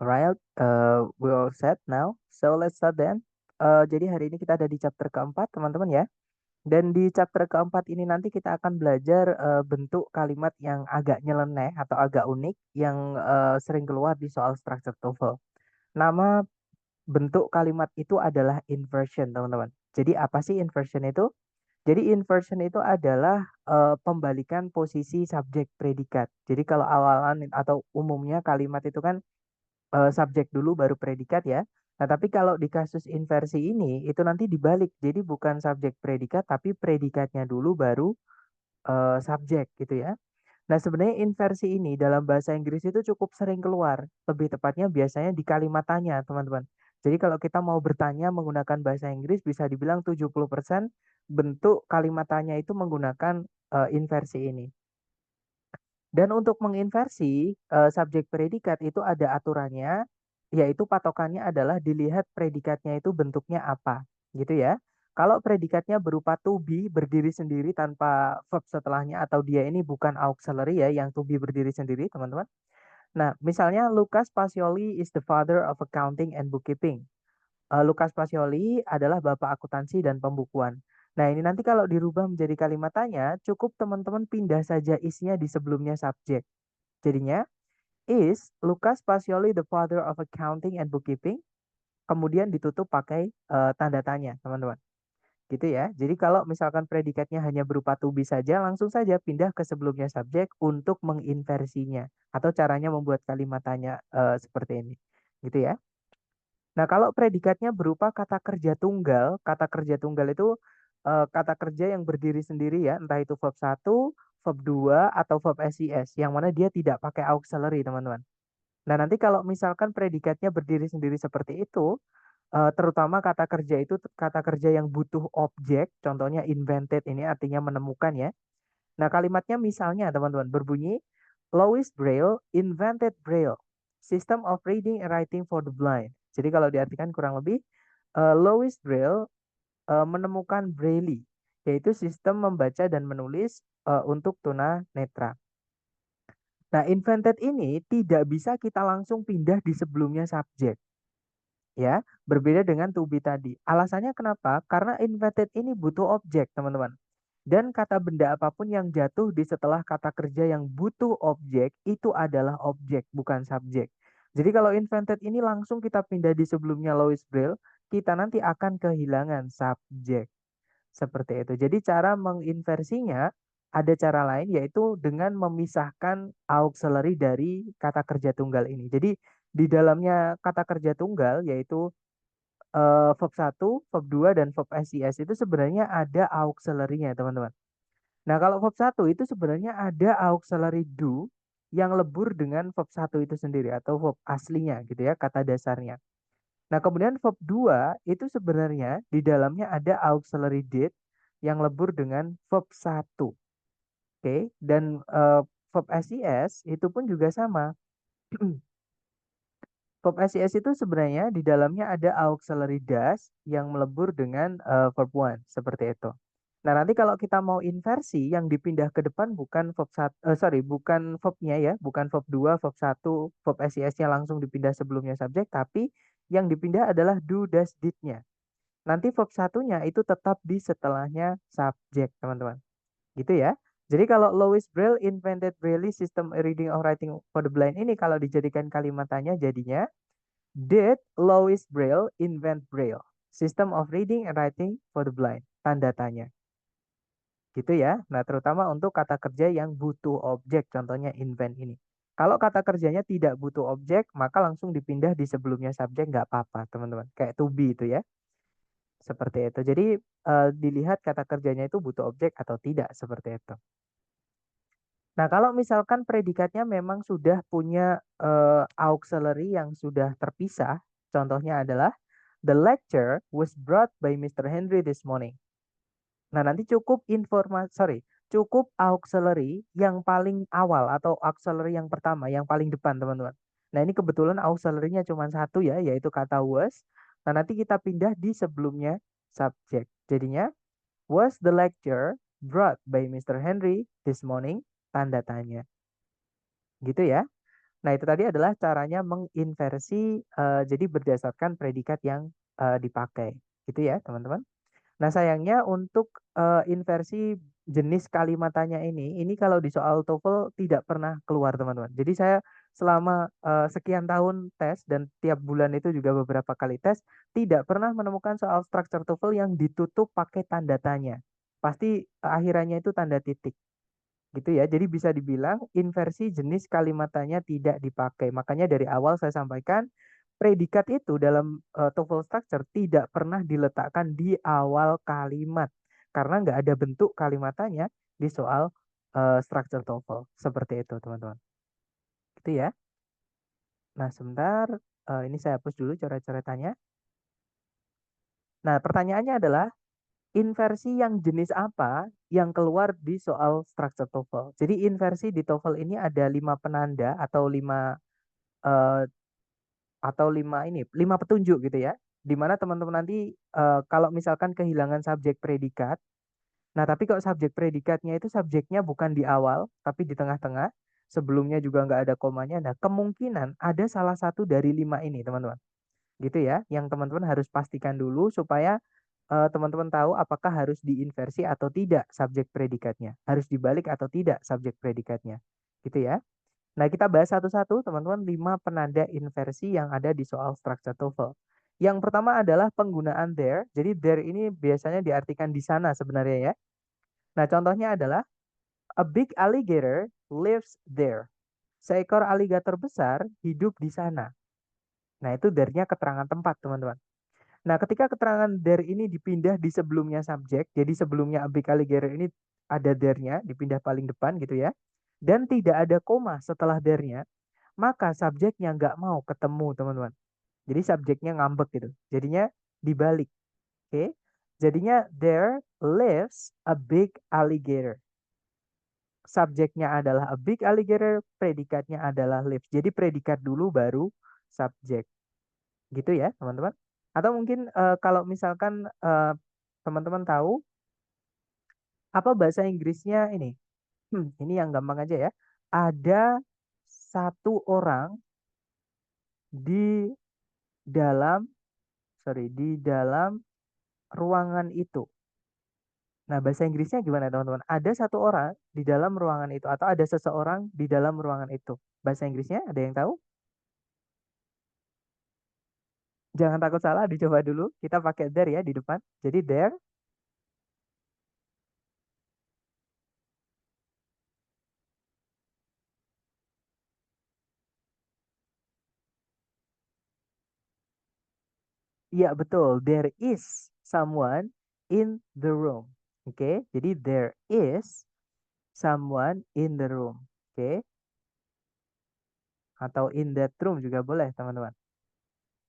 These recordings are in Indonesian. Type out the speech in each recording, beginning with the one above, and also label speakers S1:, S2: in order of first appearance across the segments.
S1: Alright, we all set now. So let's start then. Jadi hari ini kita ada di chapter keempat, teman-teman ya. Dan di chapter keempat ini nanti kita akan belajar bentuk kalimat yang agak nyeleneh atau agak unik yang sering keluar di soal structure TOEFL. Nama bentuk kalimat itu adalah inversion, teman-teman. Jadi apa sih inversion itu? Jadi inversion itu adalah pembalikan posisi subjek predikat. Jadi kalau awalan atau umumnya kalimat itu kan subjek dulu baru predikat ya. Nah, tapi kalau di kasus inversi ini itu nanti dibalik. Jadi bukan subjek predikat tapi predikatnya dulu baru subjek gitu ya. Nah, sebenarnya inversi ini dalam bahasa Inggris itu cukup sering keluar. Lebih tepatnya biasanya di kalimat tanya, teman-teman. Jadi kalau kita mau bertanya menggunakan bahasa Inggris bisa dibilang 70% bentuk kalimat tanya itu menggunakan inversi ini. Dan untuk menginversi subjek predikat itu ada aturannya, yaitu patokannya adalah dilihat predikatnya itu bentuknya apa, gitu ya. Kalau predikatnya berupa to be berdiri sendiri tanpa verb setelahnya atau dia ini bukan auxiliary ya, yang to be berdiri sendiri, teman-teman. Nah, misalnya Lucas Pacioli is the father of accounting and bookkeeping. Lucas Pacioli adalah bapak akuntansi dan pembukuan. Nah, ini nanti kalau dirubah menjadi kalimat tanya, cukup teman-teman pindah saja isinya di sebelumnya subjek. Jadinya, is Lucas Pacioli the father of accounting and bookkeeping? Kemudian ditutup pakai tanda tanya, teman-teman. Gitu ya. Jadi kalau misalkan predikatnya hanya berupa to be saja, langsung saja pindah ke sebelumnya subjek untuk menginversinya. Atau caranya membuat kalimat tanya seperti ini. Gitu ya. Nah, kalau predikatnya berupa kata kerja tunggal itu kata kerja yang berdiri sendiri ya, entah itu verb 1, verb 2, atau verb SIS, yang mana dia tidak pakai auxiliary, teman-teman. Nah, nanti kalau misalkan predikatnya berdiri sendiri seperti itu, terutama kata kerja itu kata kerja yang butuh objek, contohnya invented ini artinya menemukan ya. Nah, kalimatnya misalnya teman-teman berbunyi, Louis Braille invented Braille, system of reading and writing for the blind. Jadi kalau diartikan kurang lebih, Louis Braille menemukan Braille, yaitu sistem membaca dan menulis untuk tuna netra. Nah, invented ini tidak bisa kita langsung pindah di sebelumnya subjek. Ya, berbeda dengan to be tadi. Alasannya kenapa? Karena invented ini butuh objek, teman-teman. Dan kata benda apapun yang jatuh di setelah kata kerja yang butuh objek, itu adalah objek, bukan subjek. Jadi kalau invented ini langsung kita pindah di sebelumnya Louis Braille, kita nanti akan kehilangan subjek. Seperti itu. Jadi cara menginversinya ada cara lain yaitu dengan memisahkan auxiliary dari kata kerja tunggal ini. Jadi di dalamnya kata kerja tunggal yaitu verb 1, verb 2 dan verb SIS itu sebenarnya ada auxiliary-nya, teman-teman. Nah, kalau verb 1 itu sebenarnya ada auxiliary do yang lebur dengan verb 1 itu sendiri atau verb aslinya gitu ya, kata dasarnya. Nah, kemudian verb 2 itu sebenarnya di dalamnya ada auxiliary did yang lebur dengan verb 1. Oke, dan verb SIS itu pun juga sama. Verb SIS itu sebenarnya di dalamnya ada auxiliary does yang melebur dengan verb one seperti itu. Nah, nanti kalau kita mau inversi yang dipindah ke depan bukan verb bukan verbnya ya, bukan verb 2, verb 1, verb SIS-nya langsung dipindah sebelumnya subjek, tapi yang dipindah adalah do, does, did-nya. Nanti verb satunya itu tetap di setelahnya subjek, teman-teman. Gitu ya. Jadi kalau Louis Braille invented Braille system reading or writing for the blind ini kalau dijadikan kalimat tanya jadinya did Louis Braille invent Braille? System of reading and writing for the blind. Tanda tanya. Gitu ya. Nah, terutama untuk kata kerja yang butuh objek, contohnya invent ini. Kalau kata kerjanya tidak butuh objek, maka langsung dipindah di sebelumnya subjek nggak apa-apa, teman-teman. Kayak to be itu ya. Seperti itu. Jadi dilihat kata kerjanya itu butuh objek atau tidak, seperti itu. Nah, kalau misalkan predikatnya memang sudah punya auxiliary yang sudah terpisah, contohnya adalah the lecture was brought by Mr. Henry this morning. Nah, nanti cukup auxiliary yang paling awal atau auxiliary yang pertama, yang paling depan, teman-teman. Nah, ini kebetulan auxiliary-nya cuma satu ya, yaitu kata was. Nah, nanti kita pindah di sebelumnya subjek. Jadinya, was the lecture brought by Mr. Henry this morning? Tanda tanya. Gitu ya. Nah, itu tadi adalah caranya menginversi jadi berdasarkan predikat yang dipakai. Gitu ya, teman-teman. Nah, sayangnya untuk inversi jenis kalimat tanya ini kalau di soal TOEFL tidak pernah keluar, teman-teman. Jadi saya selama sekian tahun tes dan tiap bulan itu juga beberapa kali tes, tidak pernah menemukan soal structure TOEFL yang ditutup pakai tanda tanya. Pasti akhirannya itu tanda titik. Gitu ya. Jadi bisa dibilang inversi jenis kalimat tanya tidak dipakai. Makanya dari awal saya sampaikan predikat itu dalam TOEFL structure tidak pernah diletakkan di awal kalimat karena nggak ada bentuk kalimat tanya di soal structure TOEFL. Seperti itu, teman-teman. Gitu ya. Nah, sebentar. Ini saya hapus dulu coret-coretannya. Nah, pertanyaannya adalah inversi yang jenis apa yang keluar di soal structure TOEFL? Jadi inversi di TOEFL ini ada 5 penanda eh, atau lima petunjuk gitu ya. Di mana teman-teman nanti kalau misalkan kehilangan subjek predikat, nah tapi kok subjek predikatnya itu subjeknya bukan di awal, tapi di tengah-tengah, sebelumnya juga nggak ada komanya, nah kemungkinan ada salah satu dari 5 ini teman-teman. Gitu ya, yang teman-teman harus pastikan dulu supaya teman-teman tahu apakah harus diinversi atau tidak subjek predikatnya. Harus dibalik atau tidak subjek predikatnya. Gitu ya. Nah, kita bahas satu-satu, teman-teman, 5 penanda inversi yang ada di soal structure TOEFL. Yang pertama adalah penggunaan there. Jadi there ini biasanya diartikan di sana sebenarnya ya. Nah, contohnya adalah a big alligator lives there. Seekor aligator besar hidup di sana. Nah, itu there-nya keterangan tempat, teman-teman. Nah, ketika keterangan there ini dipindah di sebelumnya subjek, jadi sebelumnya a big alligator ini ada there-nya, dipindah paling depan gitu ya. Dan tidak ada koma setelah there-nya, maka subjeknya nggak mau ketemu, teman-teman. Jadi subjeknya ngambek gitu. Jadinya dibalik. Oke. Jadinya there lives a big alligator. Subjeknya adalah a big alligator, predikatnya adalah lives. Jadi predikat dulu baru subjek. Gitu ya, teman-teman. Atau mungkin kalau misalkan teman-teman tahu apa bahasa Inggrisnya ini. Ini yang gampang aja ya. Ada satu orang di dalam di dalam ruangan itu. Nah, bahasa Inggrisnya gimana teman-teman? Ada satu orang di dalam ruangan itu atau ada seseorang di dalam ruangan itu. Bahasa Inggrisnya ada yang tahu? Jangan takut salah, dicoba dulu. Kita pakai there ya di depan. Jadi there. Iya, betul. There is someone in the room. Oke, jadi there is someone in the room. Oke, atau in that room juga boleh, teman-teman.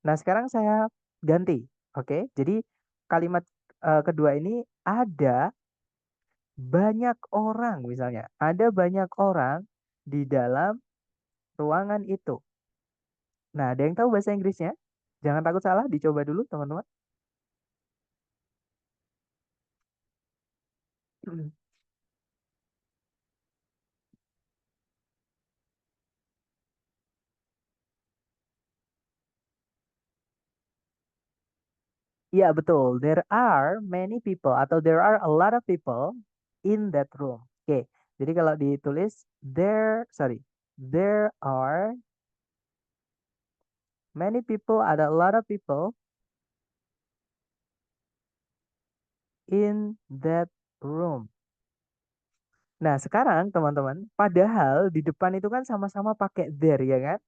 S1: Nah, sekarang saya ganti. Oke, jadi kalimat kedua ini ada banyak orang misalnya. Ada banyak orang di dalam ruangan itu. Nah, ada yang tahu bahasa Inggrisnya? Jangan takut salah, dicoba dulu, teman-teman. Iya, betul. There are many people atau there are a lot of people in that room. Oke, jadi kalau ditulis there are many people, ada a lot of people in that room. Nah, sekarang teman-teman, padahal di depan itu kan sama-sama pakai there ya kan?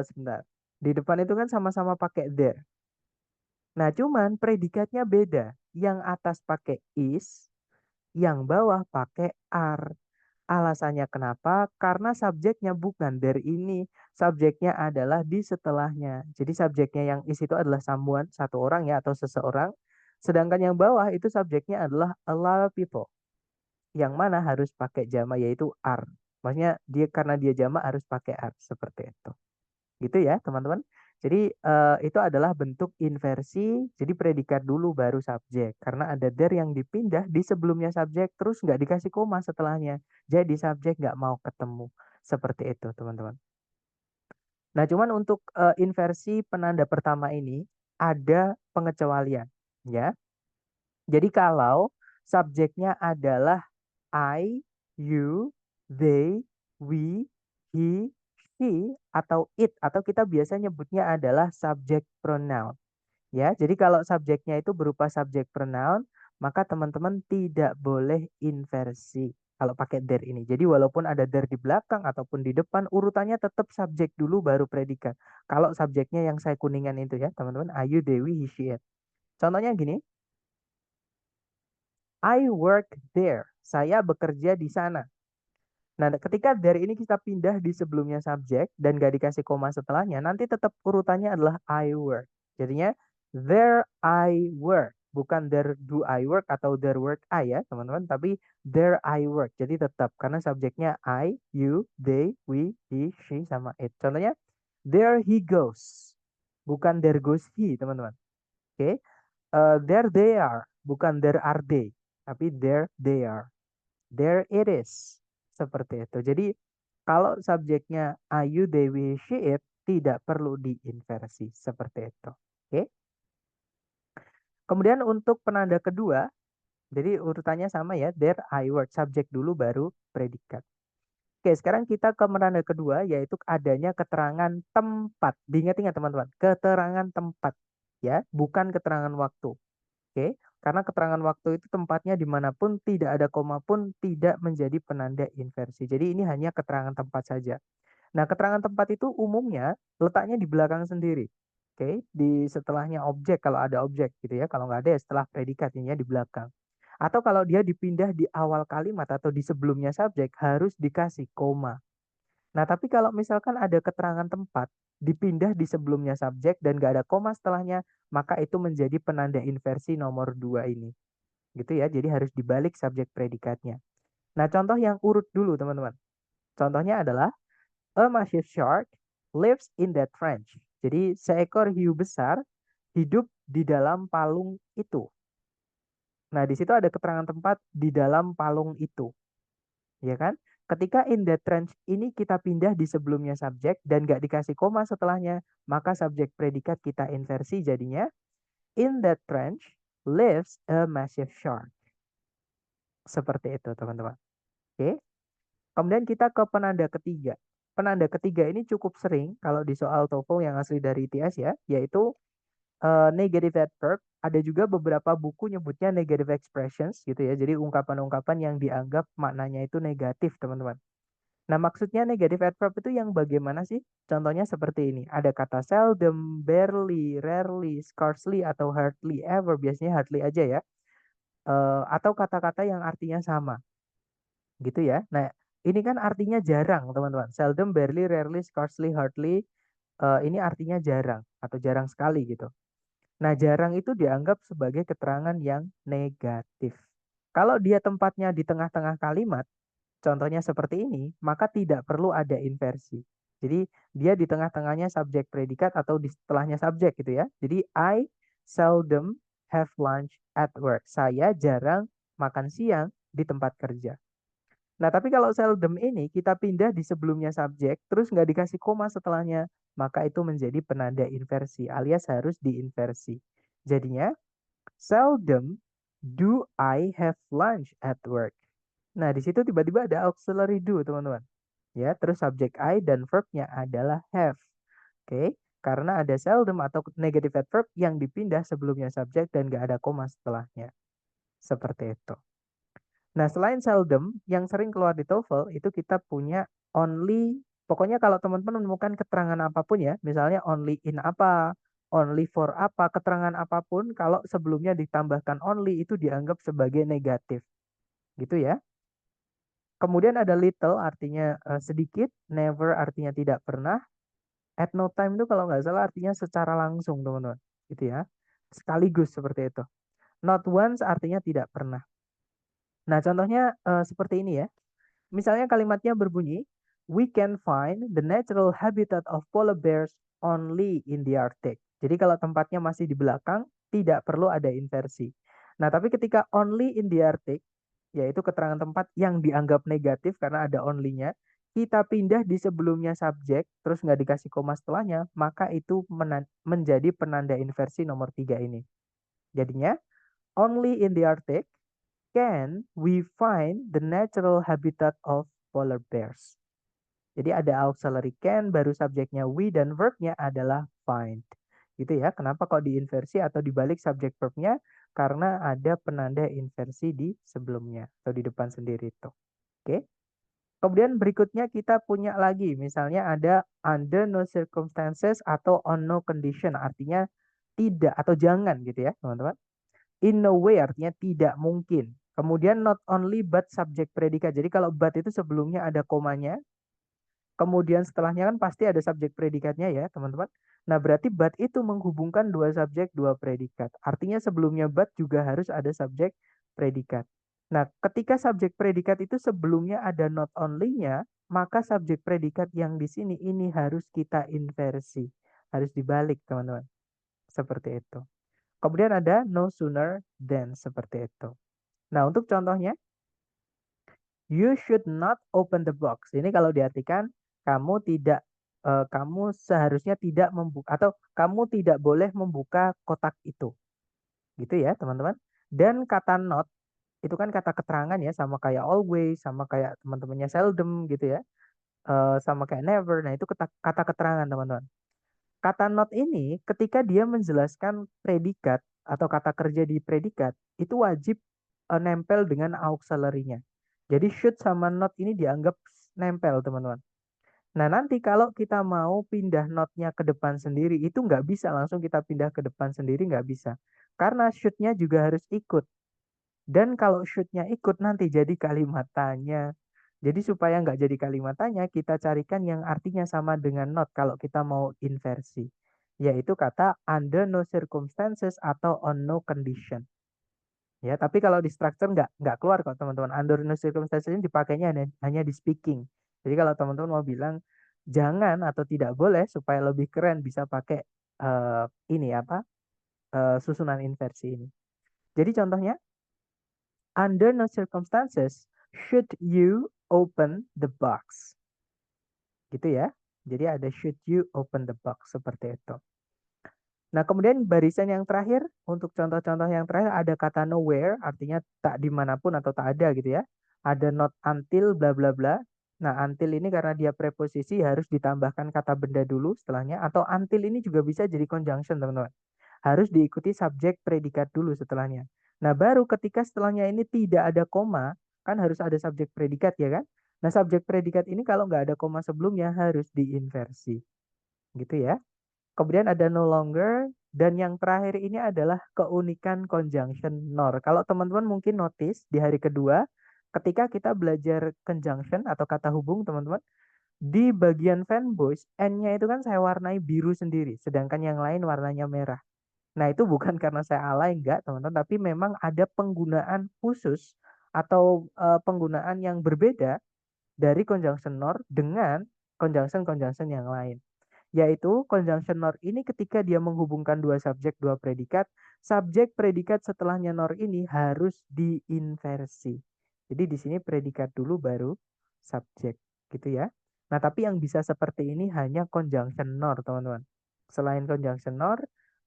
S1: Sebentar. Di depan itu kan sama-sama pakai there. Nah, cuman predikatnya beda. Yang atas pakai is, yang bawah pakai are. Alasannya kenapa? Karena subjeknya bukan there ini. Subjeknya adalah di setelahnya. Jadi subjeknya yang is itu adalah someone, satu orang ya atau seseorang. Sedangkan yang bawah itu subjeknya adalah a lot of people. Yang mana harus pakai jama yaitu are. Maksudnya dia karena dia jama harus pakai are seperti itu. Gitu ya, teman-teman. Jadi itu adalah bentuk inversi. Jadi predikat dulu baru subjek. Karena ada there yang dipindah di sebelumnya subjek terus nggak dikasih koma setelahnya. Jadi subjek nggak mau ketemu. Seperti itu, teman-teman. Nah, cuman untuk inversi penanda pertama ini ada pengecualian, ya. Jadi kalau subjeknya adalah I, you, they, we, he, she, atau it, atau kita biasa nyebutnya adalah subject pronoun. Ya, jadi kalau subjeknya itu berupa subject pronoun, maka teman-teman tidak boleh inversi kalau pakai there ini. Jadi walaupun ada there di belakang ataupun di depan, urutannya tetap subjek dulu baru predikat. Kalau subjeknya yang saya kuningan itu ya, teman-teman, Ayu, Dewi, he, she, it. Contohnya gini, I work there. Saya bekerja di sana. Nah, ketika dari ini kita pindah di sebelumnya subjek dan gak dikasih koma setelahnya, nanti tetap urutannya adalah I work. Jadinya there I work, bukan there do I work atau there work I ya, teman-teman, tapi there I work. Jadi tetap karena subjeknya I, you, they, we, he, she sama it. Contohnya there he goes, bukan there goes he, teman-teman. Oke. There they are, bukan there are they, tapi there they are. There it is. Seperti itu. Jadi kalau subjeknya Ayu, Dewi, she, it tidak perlu diinversi. Seperti itu. Oke. Kemudian untuk penanda kedua, jadi urutannya sama ya. There, I work. Subjek dulu baru predikat. Oke, sekarang kita ke penanda kedua yaitu adanya keterangan tempat. Diingat-ingat teman-teman. Keterangan tempat. Ya, bukan keterangan waktu. Oke, karena keterangan waktu itu tempatnya dimanapun, tidak ada koma pun tidak menjadi penanda inversi. Jadi ini hanya keterangan tempat saja. Nah, keterangan tempat itu umumnya letaknya di belakang sendiri. Oke, di setelahnya objek kalau ada objek gitu ya. Kalau nggak ada ya setelah predikatnya di belakang. Atau kalau dia dipindah di awal kalimat atau di sebelumnya subjek harus dikasih koma. Nah, tapi kalau misalkan ada keterangan tempat, dipindah di sebelumnya subjek dan nggak ada koma setelahnya, maka itu menjadi penanda inversi nomor 2 ini. Gitu ya, jadi harus dibalik subjek predikatnya. Nah, contoh yang urut dulu, teman-teman. Contohnya adalah, a massive shark lives in that trench. Jadi, seekor hiu besar hidup di dalam palung itu. Nah, di situ ada keterangan tempat di dalam palung itu. Ya kan? Ketika in that trench ini kita pindah di sebelumnya subjek dan gak dikasih koma setelahnya, maka subjek predikat kita inversi jadinya in that trench lives a massive shark. Seperti itu teman-teman. Oke. Kemudian kita ke penanda ketiga. Penanda ketiga ini cukup sering kalau di soal TOEFL yang asli dari ITS ya, yaitu negative adverb. Ada juga beberapa buku nyebutnya negative expressions gitu ya. Jadi ungkapan-ungkapan yang dianggap maknanya itu negatif teman-teman. Nah, maksudnya negative adverb itu yang bagaimana sih? Contohnya seperti ini. Ada kata seldom, barely, rarely, scarcely, atau hardly ever. Biasanya hardly aja ya. Atau kata-kata yang artinya sama. Gitu ya. Nah, ini kan artinya jarang, teman-teman. Seldom, barely, rarely, scarcely, hardly. Ini artinya jarang atau jarang sekali gitu. Nah, jarang itu dianggap sebagai keterangan yang negatif. Kalau dia tempatnya di tengah-tengah kalimat, contohnya seperti ini, maka tidak perlu ada inversi. Jadi dia di tengah-tengahnya subjek predikat atau di setelahnya subjek gitu ya. Jadi I seldom have lunch at work. Saya jarang makan siang di tempat kerja. Nah, tapi kalau seldom ini kita pindah di sebelumnya subjek, terus nggak dikasih koma setelahnya, maka itu menjadi penanda inversi alias harus diinversi. Jadinya, seldom do I have lunch at work. Nah, di situ tiba-tiba ada auxiliary do, teman-teman. Ya, terus subjek I dan verbnya adalah have. Oke, karena ada seldom atau negative adverb yang dipindah sebelumnya subjek dan nggak ada koma setelahnya. Seperti itu. Nah, selain seldom, yang sering keluar di TOEFL, itu kita punya only. Pokoknya kalau teman-teman menemukan keterangan apapun ya, misalnya only in apa, only for apa, keterangan apapun, kalau sebelumnya ditambahkan only, itu dianggap sebagai negatif. Gitu ya. Kemudian ada little artinya sedikit, never artinya tidak pernah, at no time itu kalau nggak salah artinya secara langsung teman-teman. Gitu ya. Sekaligus seperti itu. Not once artinya tidak pernah. Nah contohnya seperti ini ya. Misalnya kalimatnya berbunyi, we can find the natural habitat of polar bears only in the Arctic. Jadi kalau tempatnya masih di belakang, tidak perlu ada inversi. Nah tapi ketika only in the Arctic, yaitu keterangan tempat yang dianggap negatif karena ada only-nya, kita pindah di sebelumnya subjek, terus nggak dikasih koma setelahnya, maka itu menjadi penanda inversi nomor 3 ini. Jadinya, only in the Arctic can we find the natural habitat of polar bears. Jadi ada auxiliary can, baru subjeknya we, dan verbnya adalah find. Gitu ya, kenapa kok diinversi atau dibalik subjek verbnya? Karena ada penanda inversi di sebelumnya, atau di depan sendiri itu. Oke. Kemudian berikutnya kita punya lagi, misalnya ada under no circumstances atau on no condition, artinya tidak atau jangan gitu ya teman-teman. In no way artinya tidak mungkin. Kemudian not only but subject predikat. Jadi kalau but itu sebelumnya ada komanya, kemudian setelahnya kan pasti ada subjek predikatnya ya teman-teman. Nah berarti but itu menghubungkan dua subjek dua predikat. Artinya sebelumnya but juga harus ada subjek predikat. Nah ketika subjek predikat itu sebelumnya ada not only-nya, maka subjek predikat yang di sini ini harus kita inversi. Harus dibalik teman-teman. Seperti itu. Kemudian ada no sooner than, seperti itu. Nah untuk contohnya, you should not open the box. Ini kalau diartikan kamu seharusnya tidak membuka atau kamu tidak boleh membuka kotak itu. Gitu ya, teman-teman. Dan kata not itu kan kata keterangan ya, sama kayak always, sama kayak teman-temannya seldom gitu ya. Sama kayak never. Nah, itu kata keterangan, teman-teman. Kata not ini ketika dia menjelaskan predikat atau kata kerja di predikat itu wajib nempel dengan auxiliary-nya. Jadi should sama not ini dianggap nempel teman-teman. Nah nanti kalau kita mau pindah not-nya ke depan sendiri itu nggak bisa langsung kita pindah ke depan sendiri, nggak bisa. Karena should-nya juga harus ikut. Dan kalau should-nya ikut nanti jadi kalimat tanya. Jadi supaya nggak jadi kalimat tanya, kita carikan yang artinya sama dengan not kalau kita mau inversi. Yaitu kata under no circumstances atau on no condition. Ya, tapi kalau di structure nggak keluar kok teman-teman. Under no circumstances ini dipakainya hanya di speaking. Jadi kalau teman-teman mau bilang jangan atau tidak boleh supaya lebih keren bisa pakai ini apa susunan inversi ini. Jadi contohnya, under no circumstances should you open the box. Gitu ya. Jadi ada should you open the box seperti itu. Nah, kemudian barisan yang terakhir, untuk contoh-contoh yang terakhir ada kata nowhere, artinya tak dimanapun atau tak ada gitu ya. Ada not until bla bla bla. Nah, until ini karena dia preposisi harus ditambahkan kata benda dulu setelahnya. Atau until ini juga bisa jadi conjunction teman-teman. Harus diikuti subjek predikat dulu setelahnya. Nah, baru ketika setelahnya ini tidak ada koma, kan harus ada subjek predikat ya kan? Nah, subjek predikat ini kalau nggak ada koma sebelumnya harus diinversi. Gitu ya. Kemudian ada no longer, dan yang terakhir ini adalah keunikan conjunction nor. Kalau teman-teman mungkin notice di hari kedua, ketika kita belajar conjunction atau kata hubung teman-teman, di bagian fanboys, N-nya itu kan saya warnai biru sendiri, sedangkan yang lain warnanya merah. Nah itu bukan karena saya alay, enggak teman-teman, tapi memang ada penggunaan khusus atau penggunaan yang berbeda dari conjunction nor dengan conjunction-conjunction yang lain. Yaitu conjunction nor ini ketika dia menghubungkan dua subjek, dua predikat, subjek predikat setelahnya nor ini harus diinversi. Jadi di sini predikat dulu baru subjek, gitu ya. Nah, tapi yang bisa seperti ini hanya conjunction nor, teman-teman. Selain conjunction nor,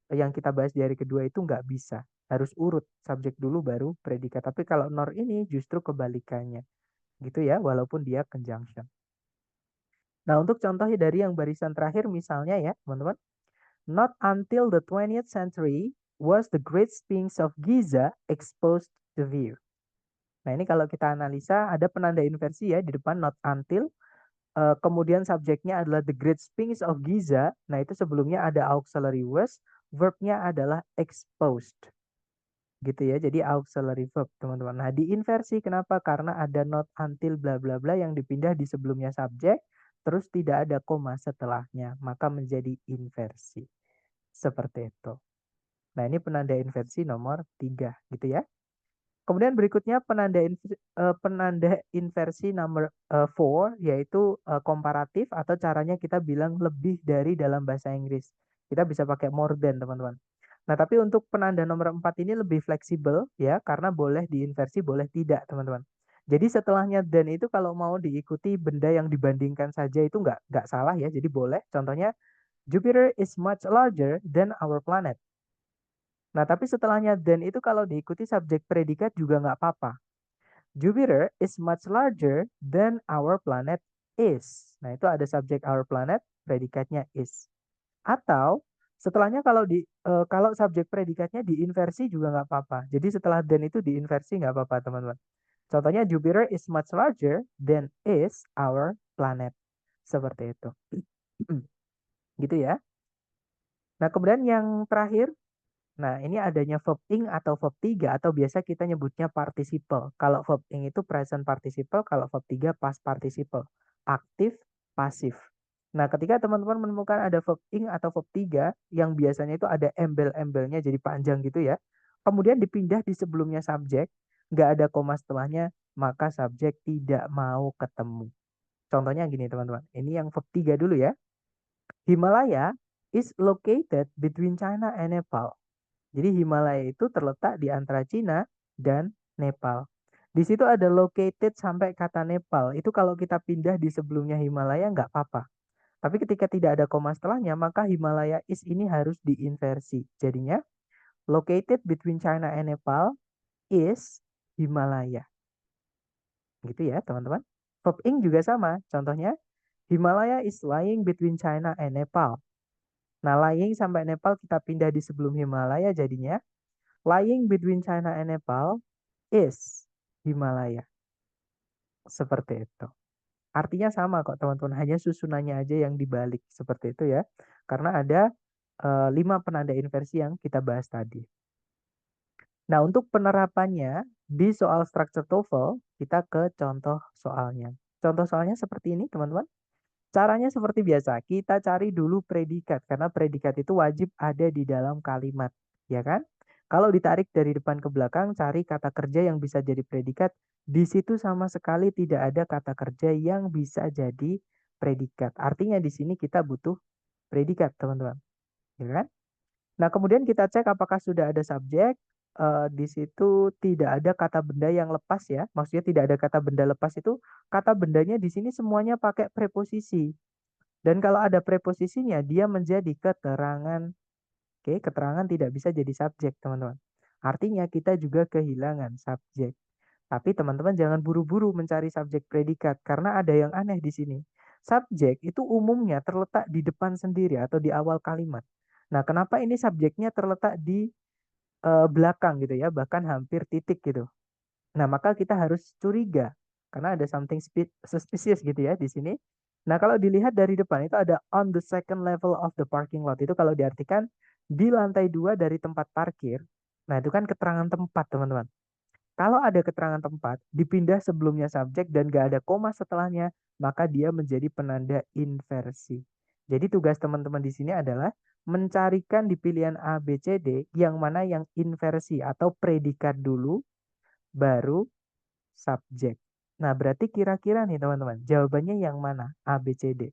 S1: yang kita bahas di hari kedua itu nggak bisa. Harus urut, subjek dulu baru predikat. Tapi kalau nor ini justru kebalikannya. Gitu ya, walaupun dia conjunction. Nah, untuk contohnya dari yang barisan terakhir misalnya ya, teman-teman. Not until the 20th century was the Great Sphinx of Giza exposed to view. Nah, ini kalau kita analisa ada penanda inversi ya di depan not until. Kemudian subjeknya adalah the Great Sphinx of Giza. Nah, itu sebelumnya ada auxiliary was, verbnya adalah exposed. Gitu ya, jadi auxiliary verb, teman-teman. Nah, diinversi kenapa? Karena ada not until bla bla bla yang dipindah di sebelumnya subjek, terus tidak ada koma setelahnya, maka menjadi inversi. Seperti itu. Nah, ini penanda inversi nomor 3, gitu ya. Kemudian berikutnya penanda inversi nomor 4, yaitu komparatif atau caranya kita bilang lebih dari dalam bahasa Inggris. Kita bisa pakai more than, teman-teman. Nah, tapi untuk penanda nomor 4 ini lebih fleksibel ya, karena boleh diinversi, boleh tidak, teman-teman. Jadi setelahnya than itu kalau mau diikuti benda yang dibandingkan saja itu nggak salah ya. Jadi boleh. Contohnya Jupiter is much larger than our planet. Nah, tapi setelahnya than itu kalau diikuti subjek predikat juga nggak apa-apa. Jupiter is much larger than our planet is. Nah, itu ada subjek our planet, predikatnya is. Atau setelahnya kalau subjek predikatnya diinversi juga nggak apa-apa. Jadi setelah than itu diinversi nggak apa-apa, teman-teman. Contohnya Jupiter is much larger than is our planet. Seperti itu. Gitu ya. Nah, kemudian yang terakhir, nah ini adanya verb ing atau verb 3 atau biasa kita nyebutnya participle. Kalau verb ing itu present participle, kalau verb 3 past participle. Aktif, pasif. Nah, ketika teman-teman menemukan ada verb ing atau verb 3 yang biasanya itu ada embel-embelnya jadi panjang gitu ya. Kemudian dipindah di sebelumnya subjek, nggak ada koma setelahnya, maka subjek tidak mau ketemu. Contohnya gini teman-teman. Ini yang verb 3 dulu ya. Himalaya is located between China and Nepal. Jadi Himalaya itu terletak di antara Cina dan Nepal. Di situ ada located sampai kata Nepal. Itu kalau kita pindah di sebelumnya Himalaya nggak apa-apa. Tapi ketika tidak ada koma setelahnya, maka Himalaya is ini harus diinversi. Jadinya located between China and Nepal is Himalaya. Gitu ya teman-teman. Verb ing juga sama. Contohnya Himalaya is lying between China and Nepal. Nah, lying sampai Nepal kita pindah di sebelum Himalaya jadinya lying between China and Nepal is Himalaya. Seperti itu. Artinya sama kok teman-teman, hanya susunannya aja yang dibalik seperti itu ya. Karena ada 5 penanda inversi yang kita bahas tadi. Nah, untuk penerapannya di soal structure TOEFL, kita ke contoh soalnya. Contoh soalnya seperti ini teman-teman. Caranya seperti biasa, kita cari dulu predikat karena predikat itu wajib ada di dalam kalimat, ya kan? Kalau ditarik dari depan ke belakang, cari kata kerja yang bisa jadi predikat. Di situ sama sekali tidak ada kata kerja yang bisa jadi predikat. Artinya di sini kita butuh predikat, teman-teman, ya kan? Nah, kemudian kita cek apakah sudah ada subjek. Di situ tidak ada kata benda yang lepas ya. Maksudnya tidak ada kata benda lepas itu kata bendanya di sini semuanya pakai preposisi. Dan kalau ada preposisinya, dia menjadi keterangan. Oke, keterangan tidak bisa jadi subjek, teman-teman. Artinya kita juga kehilangan subjek. Tapi teman-teman jangan buru-buru mencari subjek predikat, karena ada yang aneh di sini. Subjek itu umumnya terletak di depan sendiri atau di awal kalimat. Nah, kenapa ini subjeknya terletak di belakang gitu ya, bahkan hampir titik gitu. Nah, maka kita harus curiga karena ada something suspicious gitu ya di sini. Nah, kalau dilihat dari depan itu ada on the second level of the parking lot. Itu kalau diartikan di lantai 2 dari tempat parkir. Nah, itu kan keterangan tempat, teman-teman. Kalau ada keterangan tempat, dipindah sebelumnya subjek dan gak ada koma setelahnya, maka dia menjadi penanda inversi. Jadi tugas teman-teman di sini adalah mencarikan di pilihan A, B, C, D yang mana yang inversi atau predikat dulu, baru subjek. Nah, berarti kira-kira nih teman-teman, jawabannya yang mana? A, B, C, D.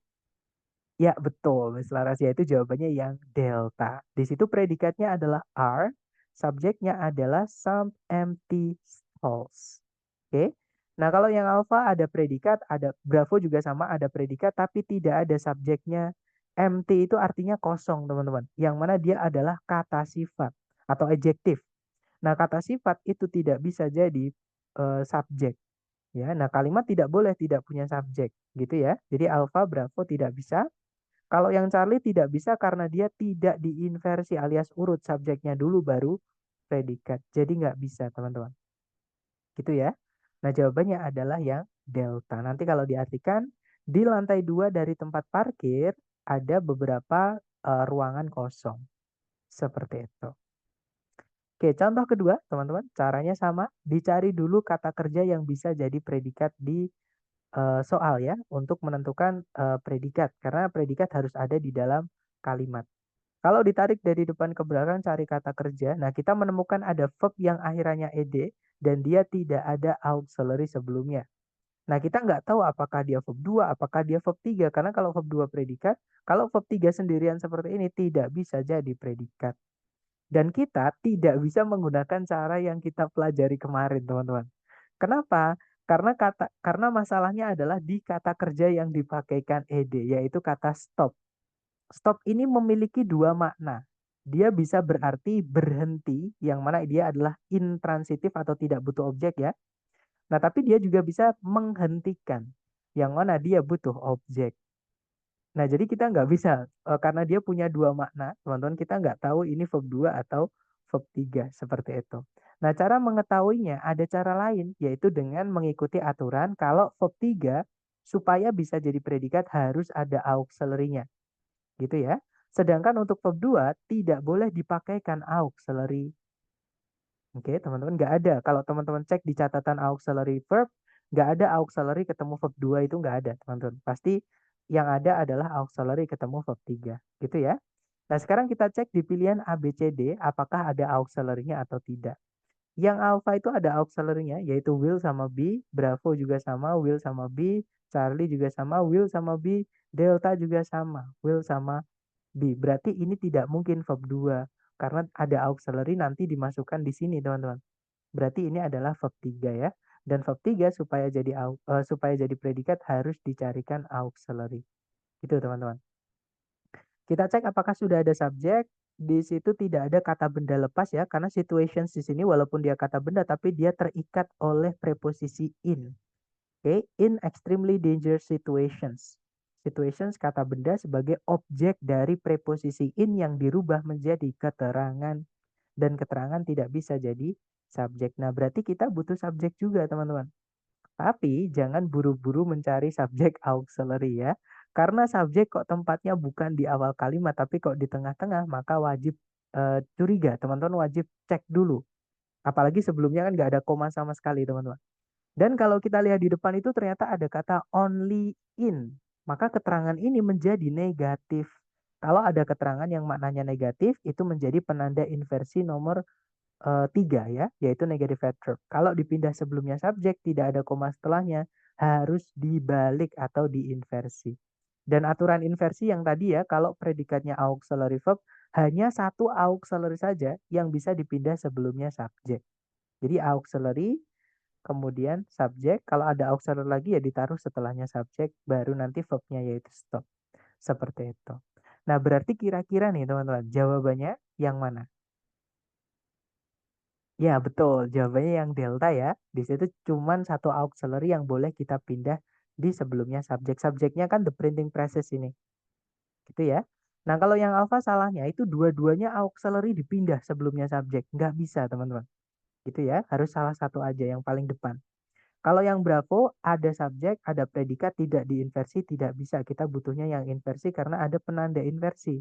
S1: Ya, betul. Miss Laras, itu jawabannya yang delta. Di situ predikatnya adalah are, subjeknya adalah some empty stalls. Oke. Nah, kalau yang alpha ada predikat, ada Bravo juga sama ada predikat, tapi tidak ada subjeknya. Empty itu artinya kosong, teman-teman. Yang mana dia adalah kata sifat atau adjektif. Nah, kata sifat itu tidak bisa jadi subjek. Ya, nah kalimat tidak boleh tidak punya subjek, gitu ya. Jadi alpha, Bravo tidak bisa. Kalau yang Charlie tidak bisa karena dia tidak diinversi alias urut subjeknya dulu baru predikat. Jadi nggak bisa teman-teman. Gitu ya. Nah jawabannya adalah yang delta. Nanti kalau diartikan di lantai 2 dari tempat parkir ada beberapa ruangan kosong. Seperti itu. Oke, contoh kedua teman-teman. Caranya sama. Dicari dulu kata kerja yang bisa jadi predikat di soal ya untuk menentukan predikat karena predikat harus ada di dalam kalimat. Kalau ditarik dari depan ke belakang cari kata kerja, nah kita menemukan ada verb yang akhirannya ed dan dia tidak ada auxiliary sebelumnya. Nah kita nggak tahu apakah dia verb 2, apakah dia verb 3 karena kalau verb 2 predikat, kalau verb 3 sendirian seperti ini tidak bisa jadi predikat. Dan kita tidak bisa menggunakan cara yang kita pelajari kemarin teman-teman. Kenapa? Karena masalahnya adalah di kata kerja yang dipakaikan ed, yaitu kata stop. Stop ini memiliki dua makna. Dia bisa berarti berhenti, yang mana dia adalah intransitif atau tidak butuh objek ya. Nah, tapi dia juga bisa menghentikan, yang mana dia butuh objek. Nah, jadi kita nggak bisa, karena dia punya dua makna, teman-teman, kita nggak tahu ini verb 2 atau verb 3, seperti itu. Nah, cara mengetahuinya ada cara lain, yaitu dengan mengikuti aturan kalau verb 3 supaya bisa jadi predikat harus ada auxiliary-nya, gitu ya. Sedangkan untuk verb 2 tidak boleh dipakaikan auxiliary. Oke, teman-teman, nggak ada. Kalau teman-teman cek di catatan auxiliary verb, nggak ada auxiliary ketemu verb 2 itu nggak ada, teman-teman. Pasti yang ada adalah auxiliary ketemu verb 3. Gitu ya. Nah, sekarang kita cek di pilihan A, B, C, D, apakah ada auxiliary-nya atau tidak. Yang alpha itu ada auxiliary-nya, yaitu will sama be, Bravo juga sama, will sama be, Charlie juga sama, will sama be, Delta juga sama, will sama be. Berarti ini tidak mungkin verb 2 karena ada auxiliary nanti dimasukkan di sini, teman-teman. Berarti ini adalah verb 3 ya. Dan verb 3 supaya jadi predikat harus dicarikan auxiliary. Itu, teman-teman. Kita cek apakah sudah ada subjek. Di situ tidak ada kata benda lepas ya, karena situations di sini walaupun dia kata benda tapi dia terikat oleh preposisi in. Oke, in extremely dangerous situations. Situations kata benda sebagai objek dari preposisi in yang dirubah menjadi keterangan, dan keterangan tidak bisa jadi subjek. Nah, berarti kita butuh subjek juga, teman-teman. Tapi jangan buru-buru mencari subjek auxiliary ya. Karena subjek kok tempatnya bukan di awal kalimat, tapi kok di tengah-tengah, maka wajib curiga. Teman-teman wajib cek dulu. Apalagi sebelumnya kan nggak ada koma sama sekali, teman-teman. Dan kalau kita lihat di depan itu ternyata ada kata only in. Maka keterangan ini menjadi negatif. Kalau ada keterangan yang maknanya negatif, itu menjadi penanda inversi nomor 3 ya, yaitu negative adverb. Kalau dipindah sebelumnya subjek, tidak ada koma setelahnya, harus dibalik atau diinversi. Dan aturan inversi yang tadi ya, kalau predikatnya auxiliary verb, hanya satu auxiliary saja yang bisa dipindah sebelumnya subjek. Jadi auxiliary, kemudian subjek, kalau ada auxiliary lagi ya ditaruh setelahnya subjek, baru nanti verbnya yaitu stop. Seperti itu. Nah, berarti kira-kira nih teman-teman, jawabannya yang mana? Ya, betul. Jawabannya yang delta ya. Di situ cuma satu auxiliary yang boleh kita pindah di sebelumnya subjek. Subjeknya kan the printing presses ini. Gitu ya. Nah, kalau yang alpha salahnya itu dua-duanya auxiliary dipindah sebelumnya subjek. Nggak bisa, teman-teman. Gitu ya. Harus salah satu aja yang paling depan. Kalau yang bravo ada subjek, ada predikat, tidak diinversi, tidak bisa. Kita butuhnya yang inversi karena ada penanda inversi.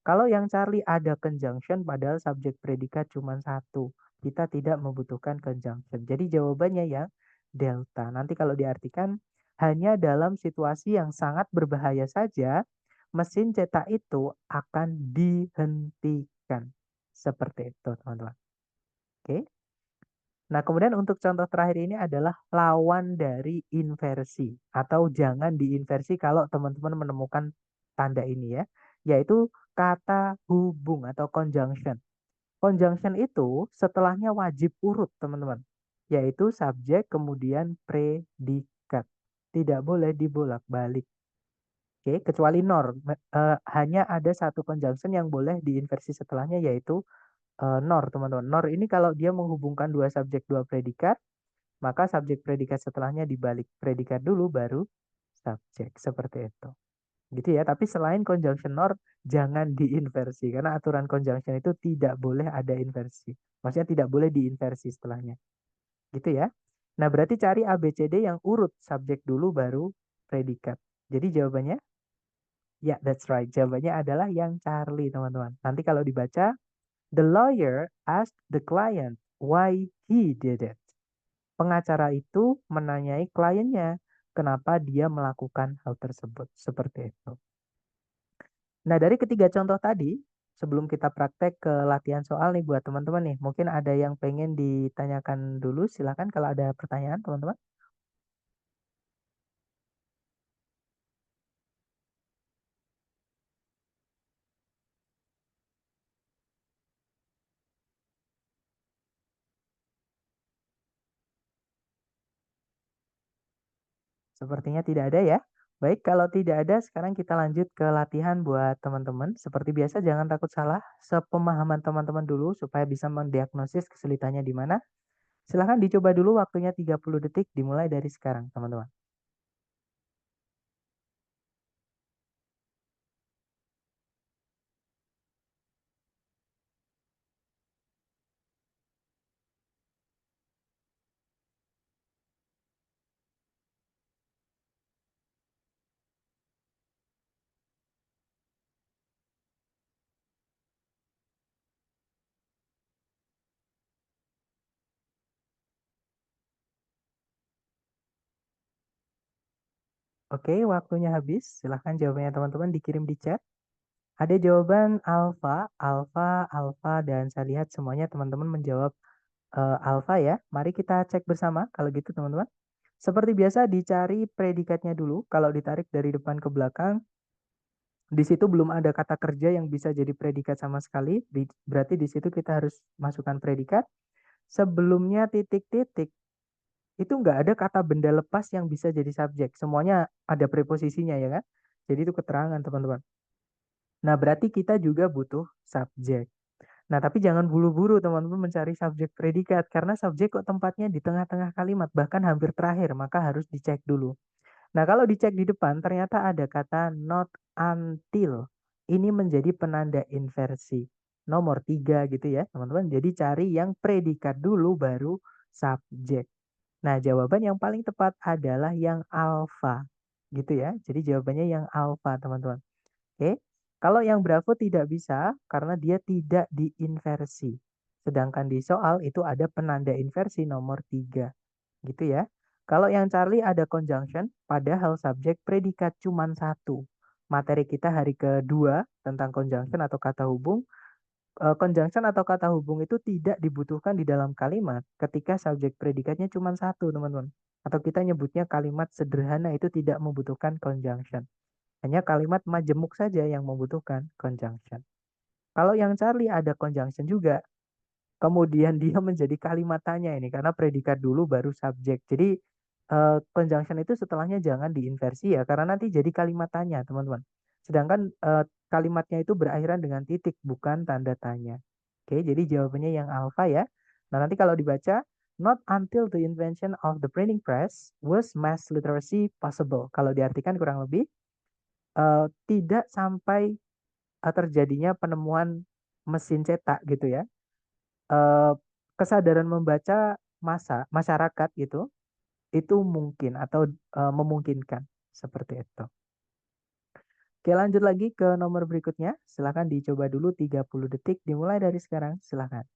S1: Kalau yang Charlie ada conjunction padahal subjek predikat cuma satu. Kita tidak membutuhkan conjunction. Jadi jawabannya yang delta. Nanti kalau diartikan hanya dalam situasi yang sangat berbahaya saja mesin cetak itu akan dihentikan. Seperti itu, teman-teman. Oke. Nah, kemudian untuk contoh terakhir ini adalah lawan dari inversi atau jangan diinversi kalau teman-teman menemukan tanda ini ya, yaitu kata hubung atau conjunction. Conjunction itu setelahnya wajib urut, teman-teman, yaitu subjek kemudian predikat. Tidak boleh dibolak-balik. Oke, kecuali nor. Hanya ada satu conjunction yang boleh diinversi setelahnya yaitu nor, teman-teman. Nor ini kalau dia menghubungkan dua subjek dua predikat, maka subjek predikat setelahnya dibalik predikat dulu baru subjek. Seperti itu. Gitu ya. Tapi selain conjunction nor, jangan diinversi. Karena aturan conjunction itu tidak boleh ada inversi. Maksudnya tidak boleh diinversi setelahnya. Gitu ya. Nah, berarti cari A, B, C, D yang urut subjek dulu baru predikat. Jadi jawabannya, ya, that's right. Jawabannya adalah yang Charlie, teman-teman. Nanti kalau dibaca, the lawyer asked the client why he did it. Pengacara itu menanyai kliennya kenapa dia melakukan hal tersebut. Seperti itu. Nah, dari ketiga contoh tadi, sebelum kita praktek ke latihan soal nih buat teman-teman nih, mungkin ada yang pengen ditanyakan dulu, silakan kalau ada pertanyaan teman-teman. Sepertinya tidak ada ya. Baik, kalau tidak ada, sekarang kita lanjut ke latihan buat teman-teman. Seperti biasa, jangan takut salah. Sepemahaman teman-teman dulu supaya bisa mendiagnosis kesulitannya di mana. Silahkan dicoba dulu waktunya 30 detik dimulai dari sekarang, teman-teman. Oke, waktunya habis. Silahkan jawabannya teman-teman dikirim di chat. Ada jawaban alfa, alfa, alfa, dan saya lihat semuanya teman-teman menjawab alfa ya. Mari kita cek bersama kalau gitu teman-teman. Seperti biasa dicari predikatnya dulu. Kalau ditarik dari depan ke belakang, di situ belum ada kata kerja yang bisa jadi predikat sama sekali. Berarti di situ kita harus masukkan predikat. Sebelumnya titik-titik itu nggak ada kata benda lepas yang bisa jadi subjek. Semuanya ada preposisinya ya kan? Jadi itu keterangan teman-teman. Nah berarti kita juga butuh subjek. Nah tapi jangan buru-buru teman-teman mencari subjek predikat. Karena subjek kok tempatnya di tengah-tengah kalimat. Bahkan hampir terakhir. Maka harus dicek dulu. Nah kalau dicek di depan ternyata ada kata not until. Ini menjadi penanda inversi. Nomor 3 gitu ya teman-teman. Jadi cari yang predikat dulu baru subjek. Nah, jawaban yang paling tepat adalah yang alfa. Gitu ya. Jadi jawabannya yang alfa, teman-teman. Oke. Kalau yang bravo tidak bisa karena dia tidak diinversi. Sedangkan di soal itu ada penanda inversi nomor 3. Gitu ya. Kalau yang Charlie ada conjunction, padahal subjek predikat cuma satu. Materi kita hari kedua tentang conjunction atau kata hubung. Conjunction atau kata hubung itu tidak dibutuhkan di dalam kalimat ketika subjek predikatnya cuma satu, teman-teman. Atau kita nyebutnya kalimat sederhana itu tidak membutuhkan conjunction. Hanya kalimat majemuk saja yang membutuhkan conjunction. Kalau yang Charlie ada conjunction juga, kemudian dia menjadi kalimat tanya ini karena predikat dulu baru subjek. Jadi conjunction itu setelahnya jangan diinversi ya karena nanti jadi kalimat tanya, teman-teman. Sedangkan kalimatnya itu berakhiran dengan titik bukan tanda tanya. Oke, jadi jawabannya yang alfa ya. Nah, nanti kalau dibaca not until the invention of the printing press was mass literacy possible. Kalau diartikan kurang lebih tidak sampai terjadinya penemuan mesin cetak gitu ya eh, kesadaran membaca masyarakat gitu itu mungkin atau memungkinkan seperti itu. Oke, lanjut lagi ke nomor berikutnya. Silakan dicoba dulu 30 detik dimulai dari sekarang. Silakan.